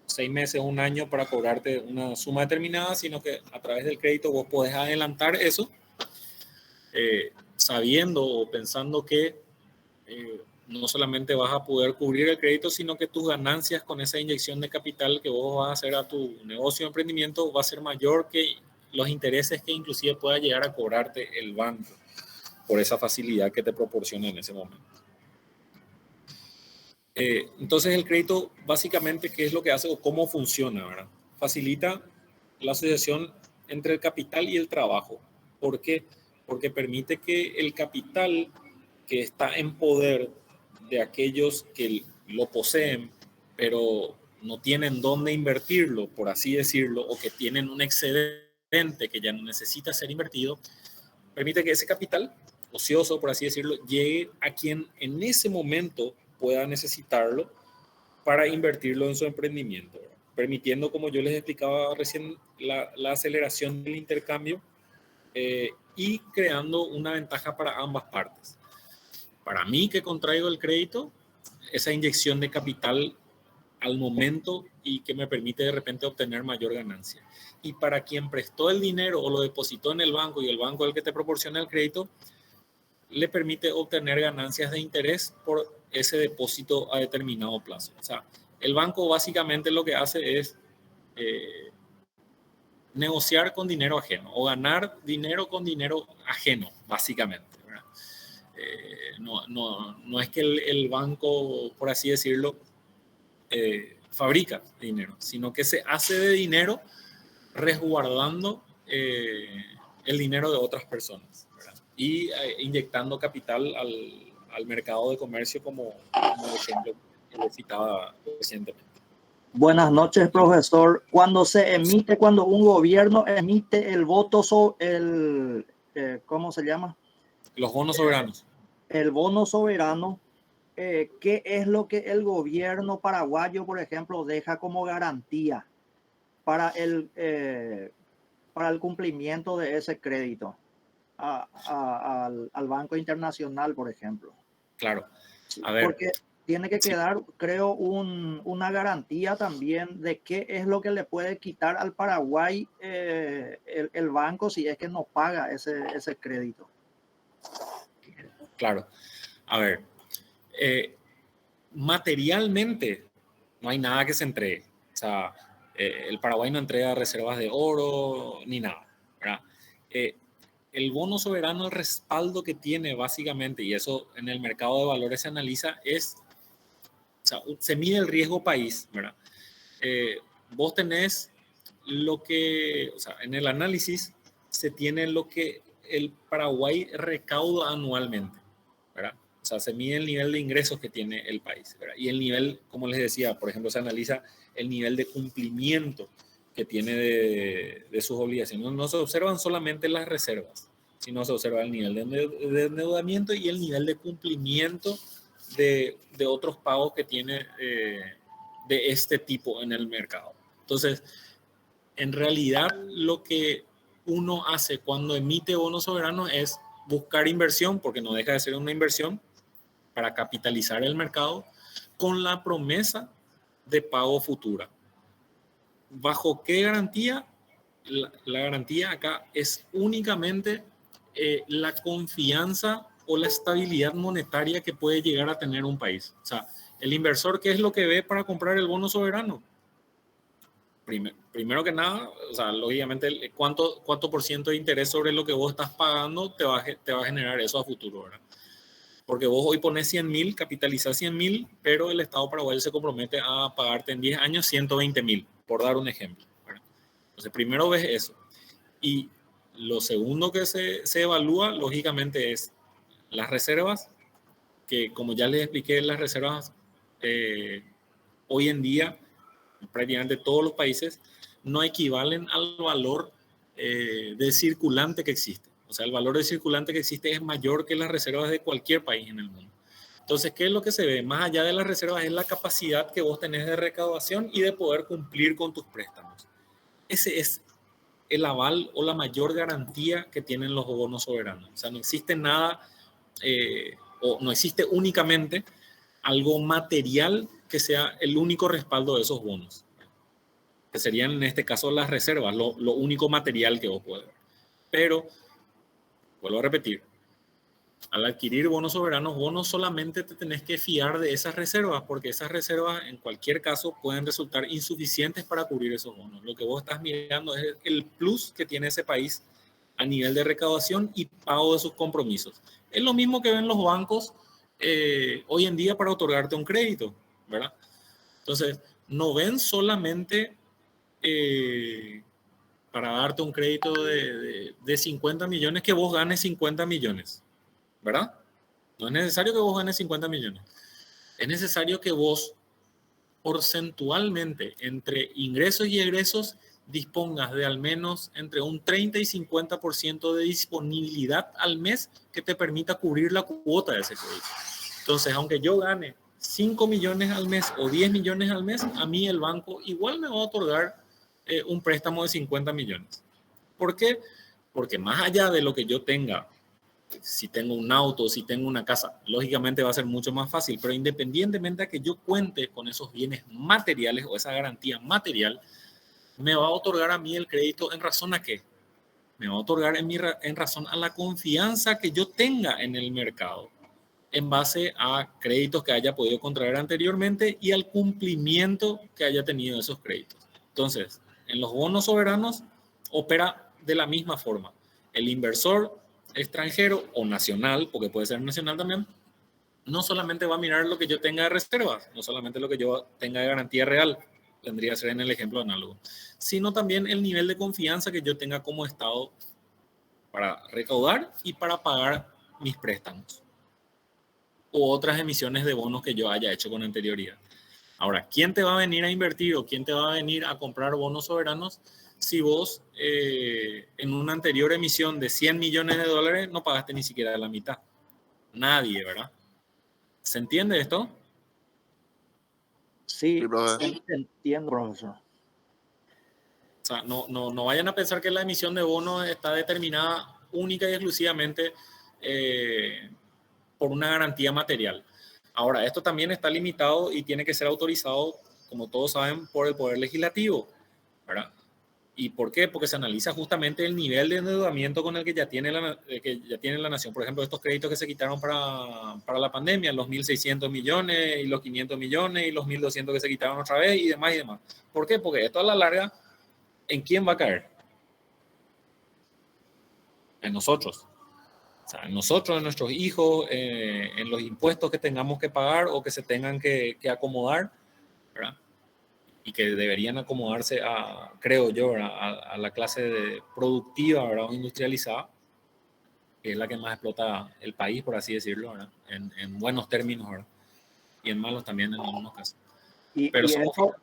Speaker 1: 6 meses, un año para cobrarte una suma determinada, sino que a través del crédito vos podés adelantar eso, sabiendo o pensando que no solamente vas a poder cubrir el crédito, sino que tus ganancias con esa inyección de capital que vos vas a hacer a tu negocio o emprendimiento va a ser mayor que los intereses que inclusive pueda llegar a cobrarte el banco por esa facilidad que te proporciona en ese momento. Entonces el crédito básicamente, ¿qué es lo que hace o cómo funciona, ¿verdad? Facilita la asociación entre el capital y el trabajo. ¿Por qué? Porque permite que el capital que está en poder de aquellos que lo poseen, pero no tienen dónde invertirlo, por así decirlo, o que tienen un excedente que ya no necesita ser invertido, permite que ese capital ocioso, por así decirlo, llegue a quien en ese momento pueda necesitarlo para invertirlo en su emprendimiento, ¿verdad?, permitiendo, como yo les explicaba recién, la aceleración del intercambio y creando una ventaja para ambas partes. Para mí, que contraigo el crédito, esa inyección de capital al momento y que me permite de repente obtener mayor ganancia. Y para quien prestó el dinero o lo depositó en el banco y el banco es el que te proporciona el crédito, le permite obtener ganancias de interés por ese depósito a determinado plazo. O sea, el banco básicamente lo que hace es negociar con dinero ajeno o ganar dinero con dinero ajeno, básicamente. No es que el banco, por así decirlo, fabrica dinero, sino que se hace de dinero resguardando el dinero de otras personas, ¿verdad?, y inyectando capital al mercado de comercio como ejemplo que le citaba recientemente.
Speaker 5: Buenas noches, profesor. Cuando un gobierno emite el voto sobre ¿cómo se llama?
Speaker 1: Los bonos soberanos.
Speaker 5: El bono soberano, ¿qué es lo que el gobierno paraguayo, por ejemplo, deja como garantía para el cumplimiento de ese crédito al Banco Internacional, por ejemplo?
Speaker 1: Claro. A ver.
Speaker 5: Porque tiene que quedar, creo, una garantía también de qué es lo que le puede quitar al Paraguay el banco si es que no paga ese crédito.
Speaker 1: Claro. A ver, materialmente no hay nada que se entregue. O sea, el Paraguay no entrega reservas de oro ni nada, ¿verdad? El bono soberano, el respaldo que tiene básicamente, y eso en el mercado de valores se analiza, o sea, se mide el riesgo país, ¿verdad? Vos tenés lo que, o sea, en el análisis se tiene lo que el Paraguay recauda anualmente, ¿verdad? O sea, se mide el nivel de ingresos que tiene el país, ¿verdad? Y el nivel, como les decía, por ejemplo, se analiza el nivel de cumplimiento que tiene de sus obligaciones. No se observan solamente las reservas, sino se observa el nivel de endeudamiento y el nivel de cumplimiento de otros pagos que tiene de este tipo en el mercado. Entonces, en realidad, lo que uno hace cuando emite bonos soberanos es buscar inversión, porque no deja de ser una inversión, para capitalizar el mercado con la promesa de pago futura. ¿Bajo qué garantía? La garantía acá es únicamente la confianza o la estabilidad monetaria que puede llegar a tener un país. O sea, el inversor, ¿qué es lo que ve para comprar el bono soberano? Primero que nada, o sea, lógicamente, ¿cuánto por ciento de interés sobre lo que vos estás pagando te va a generar eso a futuro, ¿verdad? Porque vos hoy pones 100.000, capitalizás 100.000, pero el Estado paraguayo se compromete a pagarte en 10 años 120.000, por dar un ejemplo, ¿verdad? Entonces, primero ves eso. Y lo segundo que se evalúa, lógicamente, es las reservas, que como ya les expliqué, las reservas hoy en día, prácticamente todos los países, no equivalen al valor de circulante que existe. O sea, el valor de circulante que existe es mayor que las reservas de cualquier país en el mundo. Entonces, ¿qué es lo que se ve? Más allá de las reservas es la capacidad que vos tenés de recaudación y de poder cumplir con tus préstamos. Ese es el aval o la mayor garantía que tienen los bonos soberanos. O sea, no existe nada o no existe únicamente algo material que sea el único respaldo de esos bonos, que serían en este caso las reservas, lo único material que vos podés ver. Pero, vuelvo a repetir, al adquirir bonos soberanos, vos no solamente te tenés que fiar de esas reservas, porque esas reservas en cualquier caso pueden resultar insuficientes para cubrir esos bonos. Lo que vos estás mirando es el plus que tiene ese país a nivel de recaudación y pago de sus compromisos. Es lo mismo que ven los bancos hoy en día para otorgarte un crédito, ¿verdad? Entonces, no ven solamente para darte un crédito de 50 millones que vos ganes 50 millones, ¿verdad? No es necesario que vos ganes 50 millones. Es necesario que vos porcentualmente entre ingresos y egresos dispongas de al menos entre un 30 y 50% de disponibilidad al mes que te permita cubrir la cuota de ese crédito. Entonces, aunque yo gane 5 millones al mes o 10 millones al mes, a mí el banco igual me va a otorgar un préstamo de 50 millones. ¿Por qué? Porque más allá de lo que yo tenga, si tengo un auto, si tengo una casa, lógicamente va a ser mucho más fácil, pero independientemente de que yo cuente con esos bienes materiales o esa garantía material, me va a otorgar a mí el crédito en razón a qué? Me va a otorgar en razón a la confianza que yo tenga en el mercado, en base a créditos que haya podido contraer anteriormente y al cumplimiento que haya tenido esos créditos. Entonces, en los bonos soberanos opera de la misma forma. El inversor extranjero o nacional, porque puede ser nacional también, no solamente va a mirar lo que yo tenga de reservas, no solamente lo que yo tenga de garantía real, tendría que ser en el ejemplo análogo, sino también el nivel de confianza que yo tenga como Estado para recaudar y para pagar mis préstamos o otras emisiones de bonos que yo haya hecho con anterioridad. Ahora, ¿quién te va a venir a invertir o quién te va a venir a comprar bonos soberanos si vos en una anterior emisión de 100 millones de dólares no pagaste ni siquiera la mitad? Nadie, ¿verdad? ¿Se entiende esto?
Speaker 5: Sí,
Speaker 6: Sí, profe.
Speaker 5: entiendo, profesor.
Speaker 1: O sea, no vayan a pensar que la emisión de bonos está determinada única y exclusivamente por una garantía material. Ahora, esto también está limitado y tiene que ser autorizado, como todos saben, por el Poder Legislativo, ¿verdad? ¿Y por qué? Porque se analiza justamente el nivel de endeudamiento con el que ya tiene la nación. Por ejemplo, estos créditos que se quitaron para la pandemia, los 1.600 millones y los 500 millones y los 1.200 que se quitaron otra vez y demás y demás. ¿Por qué? Porque esto a la larga, ¿en quién va a caer? En nosotros. O sea, en nosotros, en nuestros hijos, en los impuestos que tengamos que pagar o que se tengan que acomodar, ¿verdad? Y que deberían acomodarse creo yo, a la clase productiva, ¿verdad? O industrializada, que es la que más explota el país, por así decirlo, ¿verdad? En buenos términos, ¿verdad? Y en malos también en algunos casos. Pero
Speaker 5: Y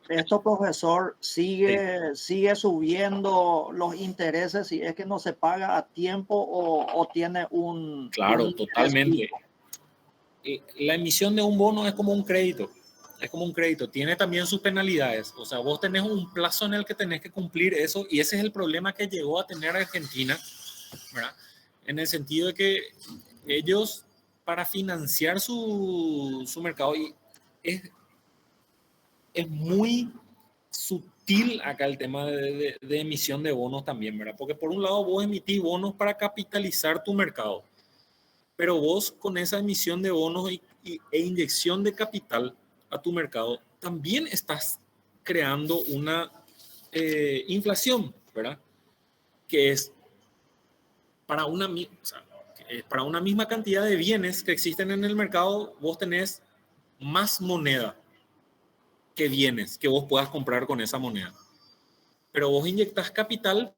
Speaker 5: esto, profesor, sigue subiendo los intereses si es que no se paga a tiempo o tiene un...
Speaker 1: Claro,
Speaker 5: un
Speaker 1: totalmente. La emisión de un bono es como un crédito. Es como un crédito. Tiene también sus penalidades. O sea, vos tenés un plazo en el que tenés que cumplir eso y ese es el problema que llegó a tener Argentina, ¿verdad? En el sentido de que ellos, para financiar su mercado, y es muy sutil acá el tema de emisión de bonos también, ¿verdad? Porque por un lado vos emitís bonos para capitalizar tu mercado, pero vos con esa emisión de bonos e inyección de capital a tu mercado, también estás creando una inflación, ¿verdad? Que es para para una misma cantidad de bienes que existen en el mercado, vos tenés más moneda que bienes que vos puedas comprar con esa moneda. Pero vos inyectas capital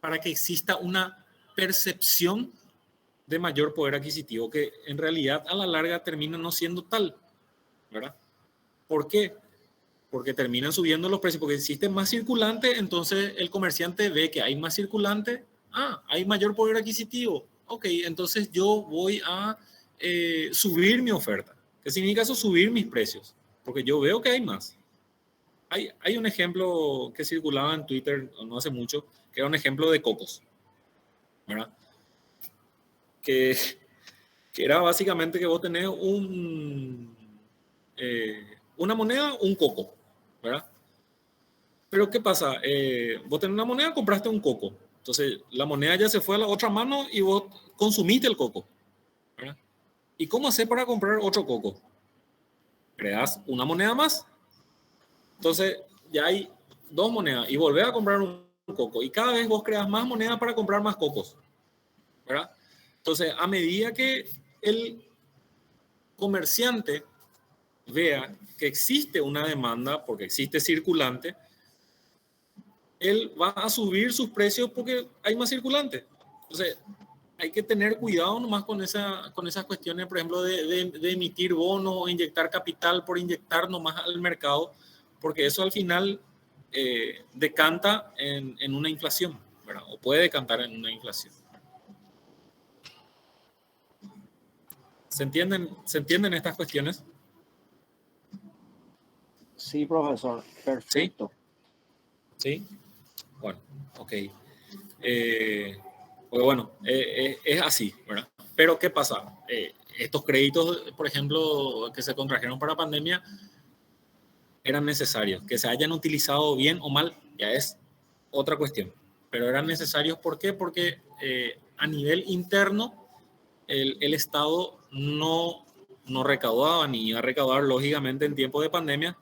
Speaker 1: para que exista una percepción de mayor poder adquisitivo que en realidad a la larga termina no siendo tal, ¿verdad? ¿Por qué? Porque terminan subiendo los precios, porque existe más circulante, entonces el comerciante ve que hay más circulante, hay mayor poder adquisitivo, ok, entonces yo voy a subir mi oferta. ¿Qué significa eso? Subir mis precios, porque yo veo que hay más. Hay un ejemplo que circulaba en Twitter no hace mucho, que era un ejemplo de cocos, ¿verdad? Que era básicamente que vos tenés una moneda, un coco, ¿verdad? Pero ¿qué pasa? Vos tenés una moneda, compraste un coco. Entonces, la moneda ya se fue a la otra mano y vos consumiste el coco, ¿verdad? ¿Y cómo haces para comprar otro coco? Creas una moneda más. Entonces, ya hay dos monedas y volvés a comprar un coco. Y cada vez vos creas más monedas para comprar más cocos, ¿verdad? Entonces, a medida que el comerciante vea que existe una demanda, porque existe circulante, él va a subir sus precios porque hay más circulante. Entonces, hay que tener cuidado nomás con esas cuestiones, por ejemplo, de emitir bonos o inyectar capital por inyectar nomás al mercado, porque eso al final decanta en una inflación, ¿verdad? O puede decantar en una inflación. ¿Se entienden estas cuestiones?
Speaker 5: Sí, profesor, perfecto.
Speaker 1: ¿Sí? Bueno, ok. Pues bueno, es así, ¿verdad? Pero ¿qué pasa? Estos créditos, por ejemplo, que se contrajeron para pandemia, eran necesarios. Que se hayan utilizado bien o mal, ya es otra cuestión. Pero eran necesarios, ¿por qué? Porque a nivel interno, el Estado no recaudaba ni iba a recaudar, lógicamente, en tiempo de pandemia,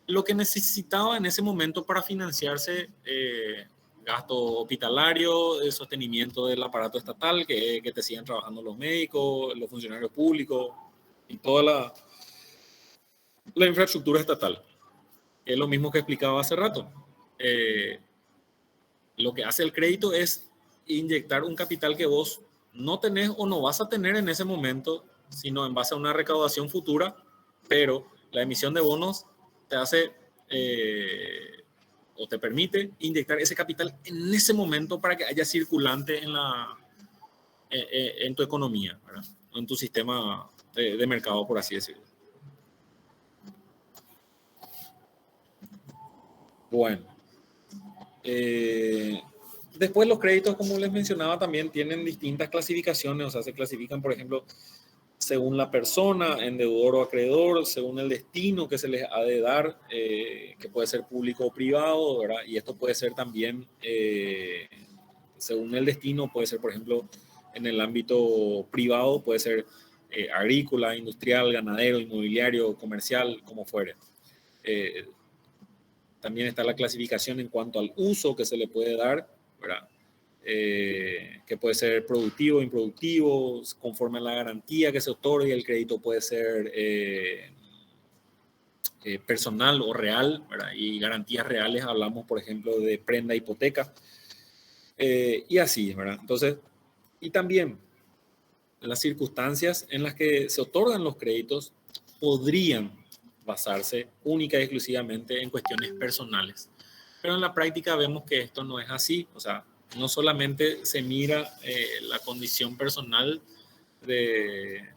Speaker 1: lo que necesitaba en ese momento para financiarse gasto hospitalario, el sostenimiento del aparato estatal, que te sigan trabajando los médicos, los funcionarios públicos y toda la infraestructura estatal. Es lo mismo que explicaba hace rato. Lo que hace el crédito es inyectar un capital que vos no tenés o no vas a tener en ese momento, sino en base a una recaudación futura, pero La emisión de bonos te hace o te permite inyectar ese capital en ese momento para que haya circulante en tu economía, ¿verdad? En tu sistema de mercado, por así decirlo. Bueno. Después los créditos, como les mencionaba, también tienen distintas clasificaciones. O sea, se clasifican, por ejemplo, según la persona, en deudor o acreedor, según el destino que se les ha de dar, que puede ser público o privado, ¿verdad? Y esto puede ser también, según el destino, puede ser, por ejemplo, en el ámbito privado, puede ser agrícola, industrial, ganadero, inmobiliario, comercial, como fuere. También está la clasificación en cuanto al uso que se le puede dar, ¿verdad? Que puede ser productivo, improductivo, conforme a la garantía que se otorgue. El crédito puede ser personal o real, ¿verdad? Y garantías reales, hablamos, por ejemplo, de prenda, hipoteca, y así, ¿verdad? Entonces, y también las circunstancias en las que se otorgan los créditos podrían basarse única y exclusivamente en cuestiones personales. Pero en la práctica vemos que esto no es así. O sea, no solamente se mira la condición personal de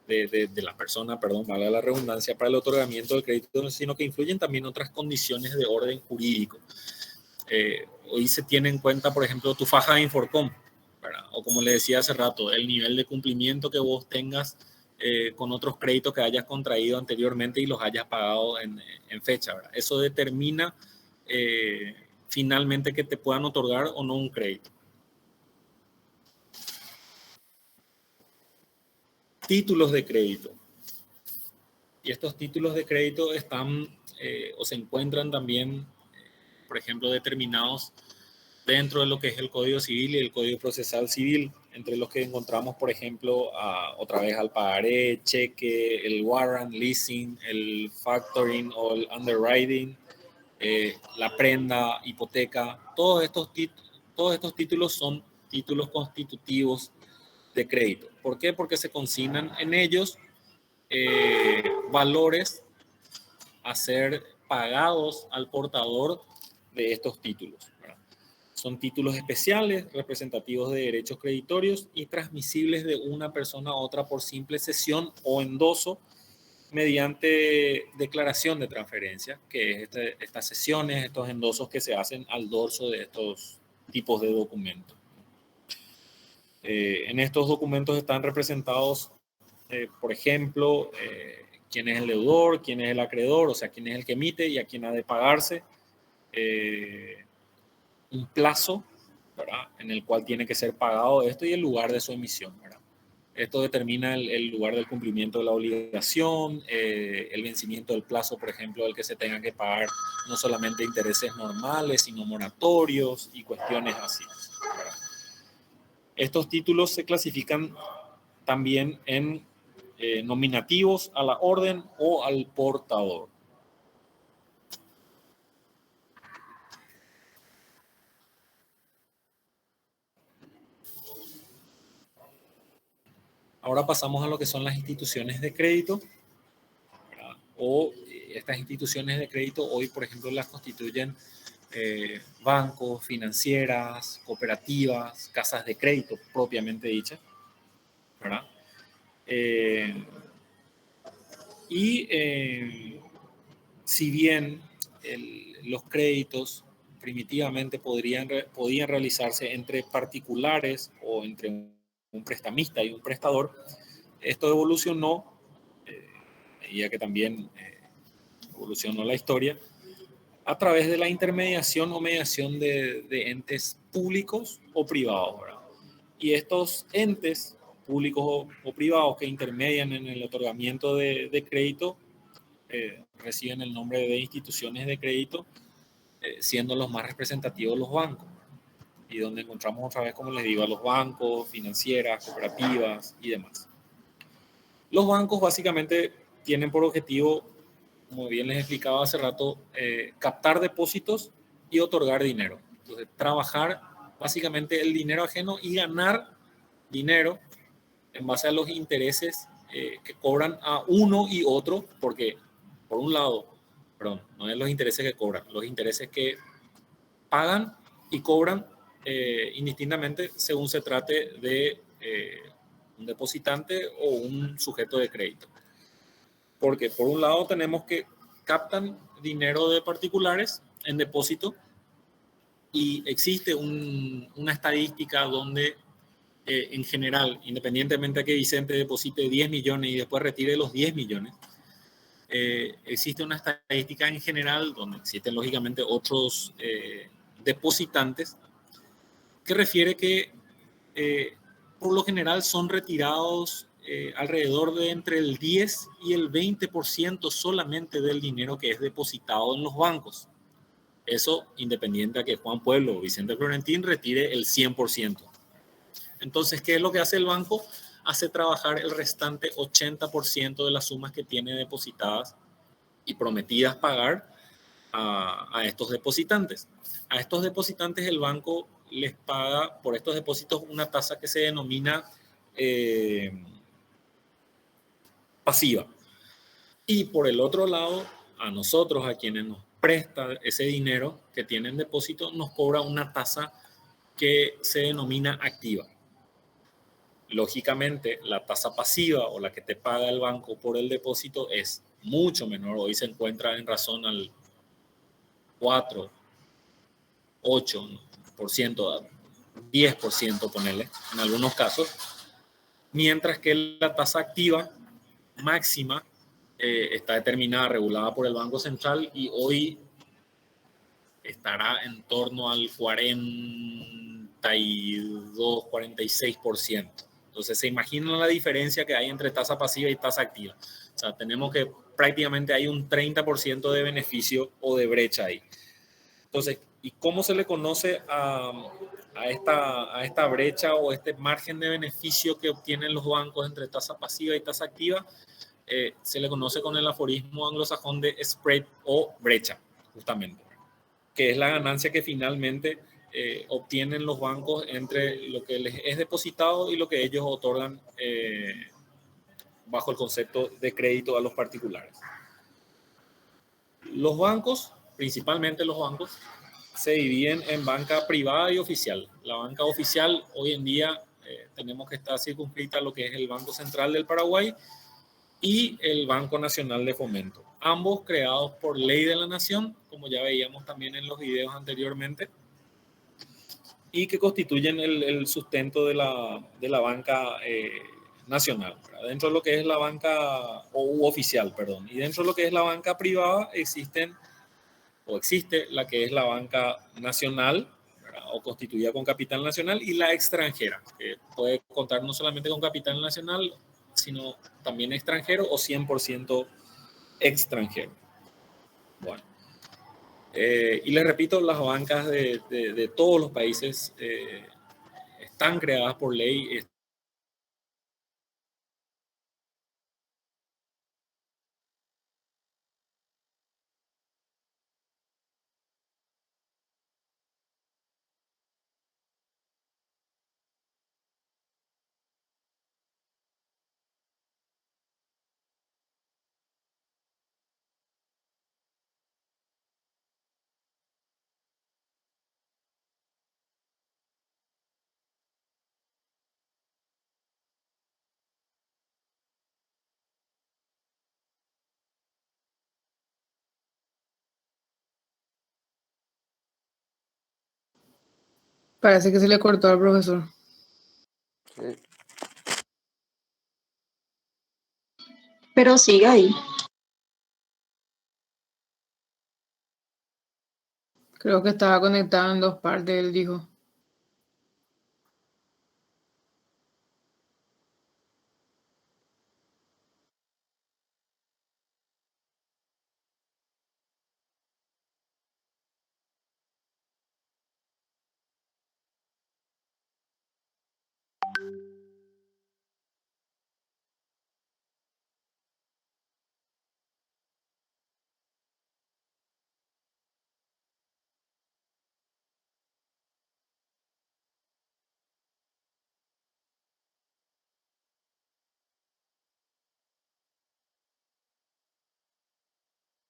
Speaker 1: la persona, perdón, valga la redundancia, para el otorgamiento del crédito, sino que influyen también otras condiciones de orden jurídico. Hoy se tiene en cuenta, por ejemplo, tu faja de Inforcom, ¿verdad? O como le decía hace rato, el nivel de cumplimiento que vos tengas con otros créditos que hayas contraído anteriormente y los hayas pagado en fecha, ¿verdad? Eso determina finalmente que te puedan otorgar o no un crédito. Títulos de crédito. Y estos títulos de crédito están o se encuentran también, por ejemplo, determinados dentro de lo que es el Código Civil y el Código Procesal Civil, entre los que encontramos, por ejemplo, otra vez al pagaré, cheque, el warrant, leasing, el factoring o el underwriting, la prenda, hipoteca. Todos estos títulos son títulos constitutivos de crédito. ¿Por qué? Porque se consignan en ellos valores a ser pagados al portador de estos títulos, ¿verdad? Son títulos especiales, representativos de derechos creditorios y transmisibles de una persona a otra por simple cesión o endoso mediante declaración de transferencia, que es estas cesiones, estos endosos que se hacen al dorso de estos tipos de documentos. En estos documentos están representados, por ejemplo, quién es el deudor, quién es el acreedor, o sea, quién es el que emite y a quién ha de pagarse, un plazo, ¿verdad?, en el cual tiene que ser pagado esto y el lugar de su emisión, ¿verdad? Esto determina el lugar del cumplimiento de la obligación, el vencimiento del plazo, por ejemplo, del que se tenga que pagar no solamente intereses normales, sino moratorios y cuestiones así, ¿verdad? Estos títulos se clasifican también en nominativos a la orden o al portador. Ahora pasamos a lo que son las instituciones de crédito, ¿verdad? O estas instituciones de crédito hoy, por ejemplo, las constituyen bancos, financieras, cooperativas, casas de crédito propiamente dichas, ¿verdad? Si bien los créditos primitivamente podían realizarse entre particulares o entre un prestamista y un prestador, esto evolucionó, ya que también evolucionó la historia, a través de la intermediación o mediación de entes públicos o privados, ¿verdad? Y estos entes públicos o privados que intermedian en el otorgamiento de crédito reciben el nombre de instituciones de crédito, siendo los más representativos los bancos, y donde encontramos otra vez, como les digo, a los bancos, financieras, cooperativas y demás. Los bancos básicamente tienen por objetivo, como bien les explicaba hace rato, captar depósitos y otorgar dinero. Entonces, trabajar básicamente el dinero ajeno y ganar dinero en base a los intereses que cobran a uno y otro, porque por un lado, perdón, no es los intereses que cobran, los intereses que pagan y cobran indistintamente según se trate de un depositante o un sujeto de crédito. Porque por un lado tenemos que captan dinero de particulares en depósito y existe una estadística donde en general, independientemente de que Vicente deposite 10 millones y después retire los 10 millones, existe una estadística en general donde existen lógicamente otros depositantes que refiere que por lo general son retirados alrededor de entre el 10 y el 20% solamente del dinero que es depositado en los bancos. Eso independiente de que Juan Pueblo o Vicente Florentín retire el 100%. Entonces, ¿qué es lo que hace el banco? Hace trabajar el restante 80% de las sumas que tiene depositadas y prometidas pagar a estos depositantes. A estos depositantes el banco les paga por estos depósitos una tasa que se denomina pasiva. Y por el otro lado, a nosotros, a quienes nos presta ese dinero que tienen depósito, nos cobra una tasa que se denomina activa. Lógicamente, la tasa pasiva o la que te paga el banco por el depósito es mucho menor. Hoy se encuentra en razón al 4, 8%, 10%, ponele, en algunos casos, mientras que la tasa activa máxima está determinada, regulada por el Banco Central y hoy estará en torno al 42, 46%. Entonces, se imaginan la diferencia que hay entre tasa pasiva y tasa activa. O sea, tenemos que prácticamente hay un 30% de beneficio o de brecha ahí. Entonces, ¿y cómo se le conoce a esta brecha o este margen de beneficio que obtienen los bancos entre tasa pasiva y tasa activa? Se le conoce con el aforismo anglosajón de spread o brecha, justamente, que es la ganancia que finalmente obtienen los bancos entre lo que les es depositado y lo que ellos otorgan bajo el concepto de crédito a los particulares. Los bancos, principalmente los bancos, se dividen en banca privada y oficial. La banca oficial hoy en día tenemos que estar circunscrita a lo que es el Banco Central del Paraguay y el Banco Nacional de Fomento, ambos creados por ley de la nación, como ya veíamos también en los videos anteriormente, y que constituyen el sustento de la banca nacional, ¿verdad? Dentro de lo que es la banca oficial, perdón, y dentro de lo que es la banca privada existe la que es la banca nacional, ¿verdad? O constituida con capital nacional, y la extranjera, que puede contar no solamente con capital nacional, sino también extranjero o 100% extranjero. Bueno, y les repito, las bancas de todos los países están creadas por ley.
Speaker 6: Parece que se le cortó al profesor.
Speaker 7: Sí.
Speaker 2: Pero sigue ahí.
Speaker 6: Creo que estaba conectado en dos partes, él dijo.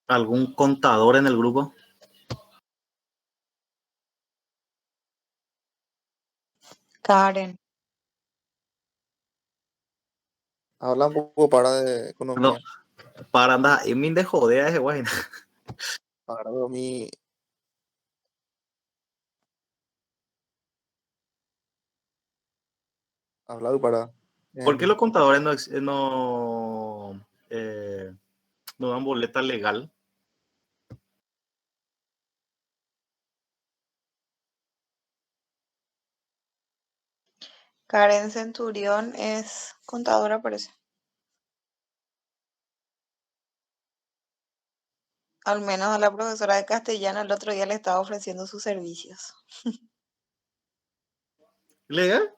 Speaker 8: ¿Algún contador en el grupo?
Speaker 9: Karen.
Speaker 7: Habla un poco para de
Speaker 8: No,
Speaker 7: economía.
Speaker 8: para andar, y me de joder ese güey.
Speaker 7: Para mí, habla para.
Speaker 8: ¿Por qué los contadores no dan boleta legal?
Speaker 9: Karen Centurión es contadora, parece. Al menos a la profesora de castellano el otro día le estaba ofreciendo sus servicios.
Speaker 8: ¿Legal?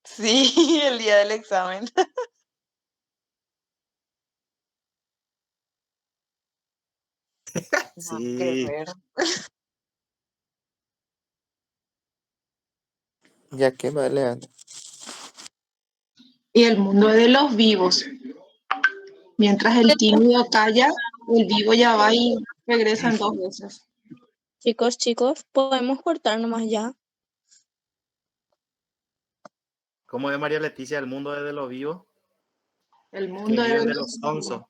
Speaker 9: Sí, el día del examen. No, qué
Speaker 8: Sí.
Speaker 9: ver.
Speaker 7: Ya que me lean.
Speaker 10: Y el mundo es de los vivos. Mientras el tímido calla, el vivo ya va y regresa en 2 veces.
Speaker 2: Chicos, podemos cortar nomás ya.
Speaker 8: ¿Cómo es María Leticia? El mundo es de los vivos
Speaker 10: El
Speaker 8: que
Speaker 10: mundo es
Speaker 8: viven
Speaker 10: de
Speaker 8: de
Speaker 10: los
Speaker 8: los sonsos.